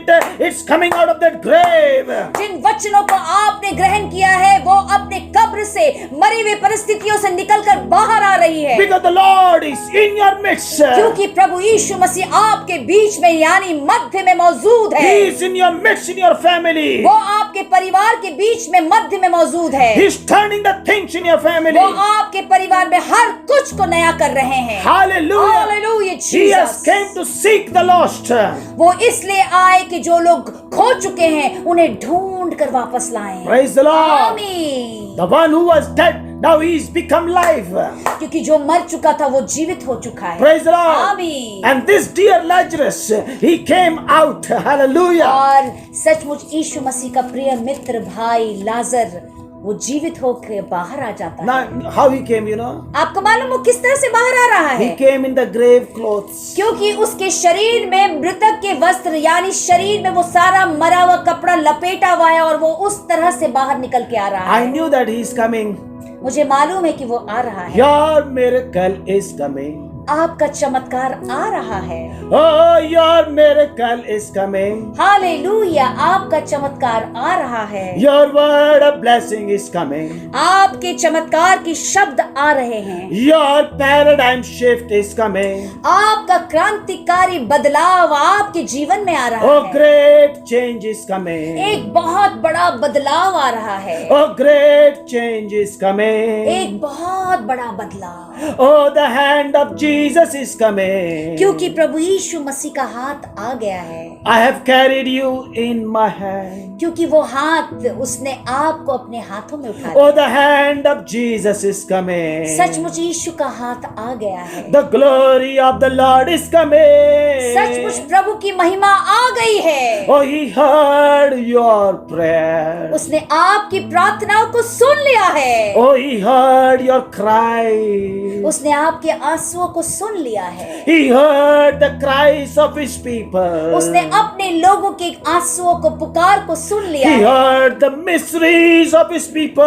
it's coming out of that grave. जिन वचनों को आपने ग्रहण किया है, वो अपने कब्र से, मरी हुई परिस्थितियों से निकलकर बाहर आ रही है। Because the Lord is in your midst. क्योंकि प्रभु यीशु मसीह आपके बीच में यानी मध्य में मौजूद है। He is in your midst, in your family. वो आपके परिवार के बीच में मध्य में मौजूद है। He is turning the things in your family. वो आपके परिवार में हर कुछ को नया कर रहे हैं। Hallelujah. Hallelujah, He has Jesus। came to seek the lost. वो इसलिए आए कि जो लोग खो चुके हैं उन्हें ढूंढ कर वापस लाएं। Praise the Lord. आमीन। The one who was dead, now he is become live. क्योंकि जो मर चुका था वो जीवित हो चुका है। Praise the Lord. आमीन। And this dear Lazarus, he came out. Hallelujah. और सचमुच यीशु मसीह का प्रिय मित्र भाई लाजर वो जीवित होकर बाहर आ जाता है। Now, how he came, you know? आपको मालूम वो किस तरह से बाहर आ रहा है? He came in the grave clothes. क्योंकि उसके शरीर में मृतक के वस्त्र, यानी शरीर में वो सारा मरा हुआ कपड़ा लपेटा हुआ है और वो उस तरह से बाहर निकल के आ रहा I है। knew that he is coming. मुझे मालूम है कि वो आ रहा है। Your miracle is coming. आपका चमत्कार आ रहा है। Oh, your miracle is coming. Hallelujah, आपका चमत्कार आ रहा है। Your word of blessing is coming. आपके चमत्कार के शब्द आ रहे हैं। Your paradigm shift is coming. आपका क्रांतिकारी बदलाव आपके जीवन में आ रहा Oh, है। great change is coming. एक बहुत बड़ा बदलाव आ रहा है। Oh, great change is coming. एक बहुत बड़ा बदलाव, Oh, the hand of Jesus is coming. क्योंकि प्रभु यीशु मसीह का हाथ आ गया है। I have carried you in my hand. क्योंकि वो हाथ उसने आपको अपने हाथों में उठा Oh, लिया। the hand of Jesus is coming. सचमुच यीशु का हाथ आ गया है। The glory of the Lord is coming. सचमुच प्रभु की महिमा आ गई है। Oh, he heard your prayer. उसने आपकी प्रार्थनाओं को सुन लिया है। Oh, he heard your cry. उसने आपके आंसुओं को सुन लिया है। He heard the cries of his people. उसने अपने लोगों के आंसुओं को, पुकार को सुन लिया He है। heard the miseries of his people.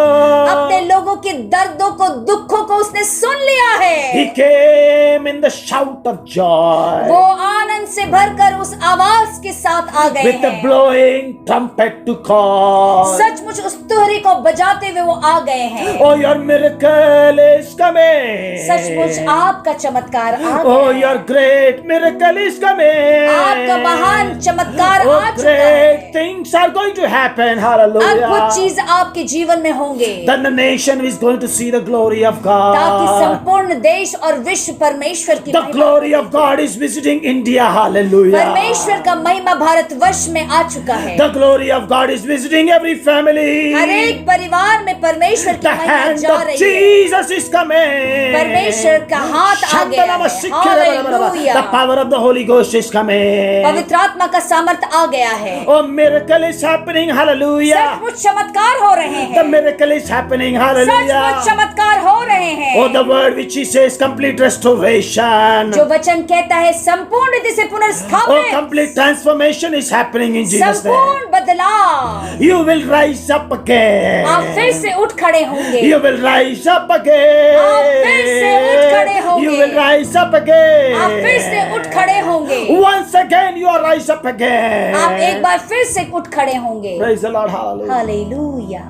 अपने लोगों के दर्दों को, दुखों को उसने सुन लिया है। He came in the shout of joy. वो आनंद से भरकर उस आवाज के साथ आ गए With the हैं। blowing trumpet to call. सचमुच उस तुहरी को बजाते हुए वो आ गए हैं। Oh, your miracle is coming. सचमुच आपका चमत्कार आ Oh, गया your है। great miracle is coming. आपका महान चमत्कार Oh, आ चुका है। great things are going to happen. Hallelujah. अद्भुत चीज आपके जीवन में होंगे, Then the nation is going to see the glory of ताकि God. संपूर्ण देश और विश्व परमेश्वर की The महिमा glory को of God is visiting India. Hallelujah. परमेश्वर का महिमा भारतवर्ष में आ चुका है। The glory of God is visiting every family. हर एक परिवार में परमेश्वर की The महिमा hand जा of रही है। Jesus is coming. परमेश्वर का हाथ आ गया है। Hallelujah. The power of the Holy Ghost is coming. पवित्र आत्मा का सामर्थ आ गया है। Oh, miracle is happening. Hallelujah. सचमुच चमत्कार हो रहे The हैं। miracle is happening. सचमुच Hallelujah. चमत्कार हो रहे हैं। Oh, the word which he says, complete restoration. जो वचन कहता है संपूर्ण रीति से Oh, पुनर्स्थापित, complete transformation is happening in Jesus' name. संपूर्ण बदलाव। You will rise up again. आप फिर से उठ खड़े होंगे। You will rise up again. आप फिर से उठ खड़े होंगे। You will rise up again. आप फिर से उठ खड़े होंगे। Once again you are rise up again. आप एक बार फिर से उठ खड़े होंगे। Praise the Lord. Hallelujah. Hallelujah.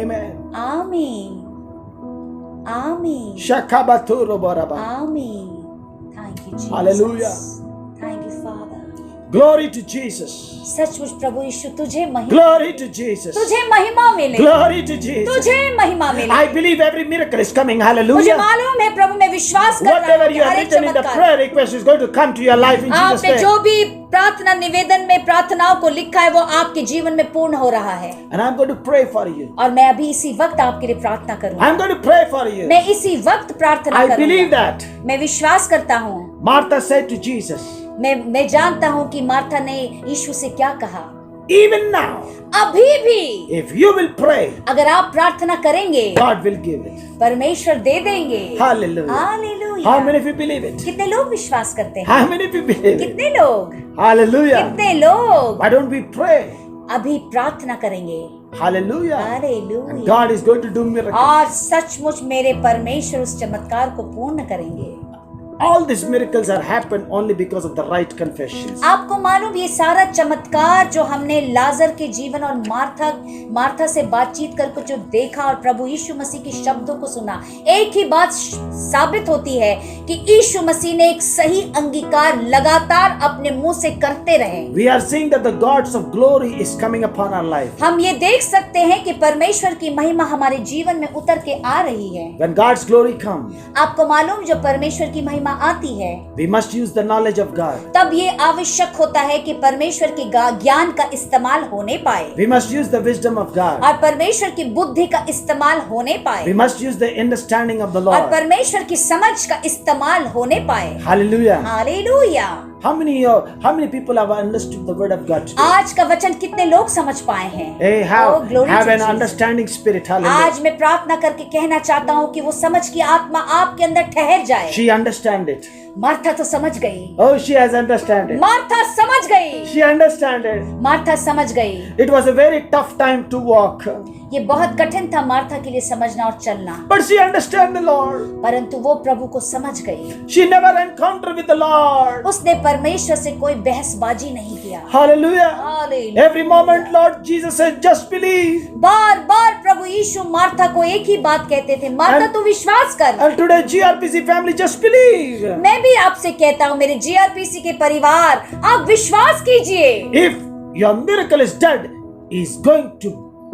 Amen. आमीन। आमीन। Shakabaturo baraba. आमीन। Thank you, Jesus. Hallelujah. Thank you, Father. Glory to Jesus. सचमुच प्रभु यीशु तुझे महिमा, Glory to Jesus. तुझे महिमा मिले, Glory to Jesus. तुझे महिमा मिले। I believe every miracle is coming. मुझे Hallelujah. मालूम है प्रभु, मैं विश्वास कर रहा Whatever हूँ कि you हर have एक written in the चमत्कार, prayer request is going to come to your life in Jesus' आपने name. जो भी प्रार्थना निवेदन में प्रार्थनाओं को लिखा है वो आपके जीवन में पूर्ण हो रहा है। And I'm going to pray for you. और मैं अभी इसी वक्त आपके लिए प्रार्थना करूँगा। I'm going to pray for you. मैं इसी वक्त प्रार्थना I believe करूँगा। that. मैं विश्वास करता हूँ। Martha said to Jesus, मैं जानता हूँ कि मार्था ने यीशु से क्या कहा। even now, अभी भी if you will pray, अगर आप प्रार्थना करेंगे, God will give it. परमेश्वर दे देंगे। Hallelujah. Hallelujah. How many of you believe it? कितने लोग विश्वास करते हैं? How many of you believe it? कितने लोग? Hallelujah. कितने लोग Why don't we pray? अभी प्रार्थना करेंगे? Hallelujah. And hallelujah. God is going to do miracles. और सचमुच मेरे परमेश्वर उस चमत्कार को पूर्ण करेंगे। All these miracles are happened only because of the right confessions. आपको मालूम ये सारा चमत्कार जो हमने लाजर के जीवन और मार्था से बातचीत करके जो देखा और प्रभु यीशु मसीह के शब्दों को सुना, एक ही बात साबित होती है कि यीशु मसीह ने एक सही अंगीकार लगातार अपने मुंह से करते रहे। We are seeing that the gods of glory is coming upon our life. हम ये देख सकते हैं कि परमेश्वर की महिमा हमारे जीवन में उतर के आ रही है। When God's glory comes, आपको मालूम जो परमेश्वर की महिमा आती है, we must use the knowledge of God. तब ये आवश्यक होता है कि परमेश्वर के ज्ञान का इस्तेमाल होने पाए। We must use the wisdom of God. और परमेश्वर की बुद्धि का इस्तेमाल होने पाए। We must use the understanding of the और Lord. परमेश्वर की समझ का इस्तेमाल होने पाए। Hallelujah. Hallelujah. How many people have understood the word of God today? आज का वचन कितने लोग समझ पाए हैं? Hey, Oh, glory have to an Jesus. understanding spirit. Hallelujah. आज मैं प्रार्थना करके कहना चाहता हूँ कि वो समझ की आत्मा आपके अंदर ठहर जाए। She understand it. मार्था तो समझ गई। Oh, she has understand it. Martha समझ गई। She understand it. मार्था समझ गई। It was a very tough time to walk. ये बहुत कठिन था मार्था के लिए समझना और चलना, But she understand the Lord. परंतु वो प्रभु को समझ गई। She never encountered with the Lord. उसने परमेश्वर से कोई बहसबाजी नहीं किया। Hallelujah. Hallelujah. Every moment, Lord Jesus said, just believe. बार बार प्रभु यीशु मार्था को एक ही बात कहते थे, मार्था तू विश्वास कर। And today, GRPC family, just believe. मैं भी आपसे कहता हूँ मेरे जीआरपीसी के परिवार, आप विश्वास कीजिए। If your miracle is dead, is going to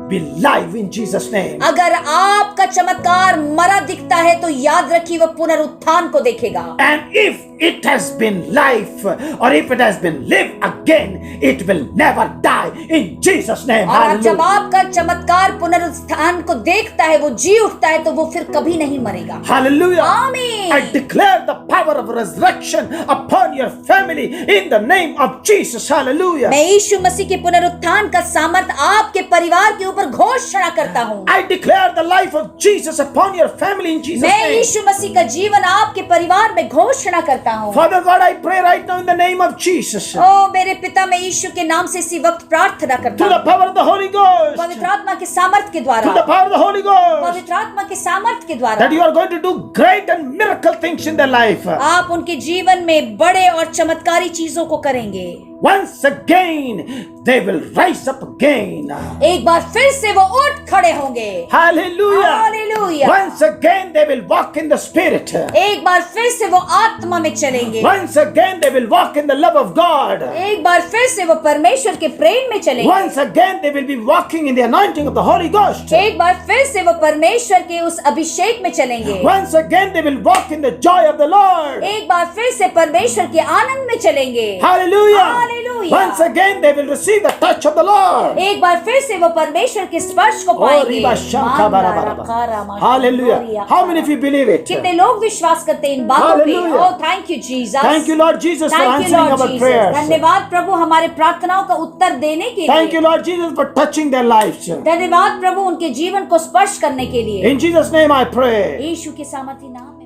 be live in Jesus' name. अगर आपका चमत्कार मरा दिखता है तो याद रखिए वो पुनरुत्थान को देखेगा। And if it has been life, or if it has been lived again, it will never die in Jesus' name. और जब Hallelujah. आपका चमत्कार पुनरुत्थान को देखता है, वो जी उठता है, तो वो फिर कभी नहीं मरेगा। Hallelujah. आमीन। I declare the power of resurrection upon your family in the name of Jesus. Hallelujah. मैं यीशु मसीह के पुनरुत्थान का सामर्थ आपके परिवार के ऊपर घोषणा करता हूँ। I declare the life of Jesus upon your family in Jesus' मैं name. यीशु मसीह का जीवन आपके परिवार में घोषणा करता हूँ। Father God, I pray right now in the name of Jesus. ओ मेरे पिता, मैं यीशु के नाम से इसी वक्त प्रार्थना करता To the हूँ, power of the Holy Ghost. पवित्र आत्मा के सामर्थ के To द्वारा, the power of the Holy Ghost. पवित्र आत्मा के सामर्थ के द्वारा That you are going to do great and miracle things in their life. आप उनके जीवन में बड़े और चमत्कारी चीजों को करेंगे। Once again, they will rise up again. एक बार फिर से वो उठ खड़े होंगे। Hallelujah. Hallelujah. Once again, they will walk in the Spirit. एक बार फिर से वो आत्मा में चलेंगे। Once again, they will walk in the love of God. एक बार फिर से वो परमेश्वर के प्रेम में चलेंगे। Once again, they will be walking in the anointing of the Holy Ghost. एक बार फिर से वो परमेश्वर के उस अभिषेक में चलेंगे। Once again, they will walk in the joy of the Lord. एक बार फिर से परमेश्वर के आनंद में चलेंगे। Hallelujah. Hallelujah. Once again they will receive the touch of the Lord. एक बार फिर से वो परमेश्वर के स्पर्श को पाएंगे। रिबा शंखा बरा बरा बरा। Hallelujah. How many of you believe it? कितने लोग विश्वास करते हैं इन बातों पे? Hallelujah. Oh, thank you Jesus. Thank you Lord Jesus for Thank you answering Lord our Jesus. prayers. धन्यवाद प्रभु हमारे प्रार्थनाओं का उत्तर देने के Thank you लिए। Lord Jesus for touching their lives. धन्यवाद प्रभु उनके जीवन को स्पर्श करने के लिए। In Jesus' name I pray. यीशु के सामर्थी नाम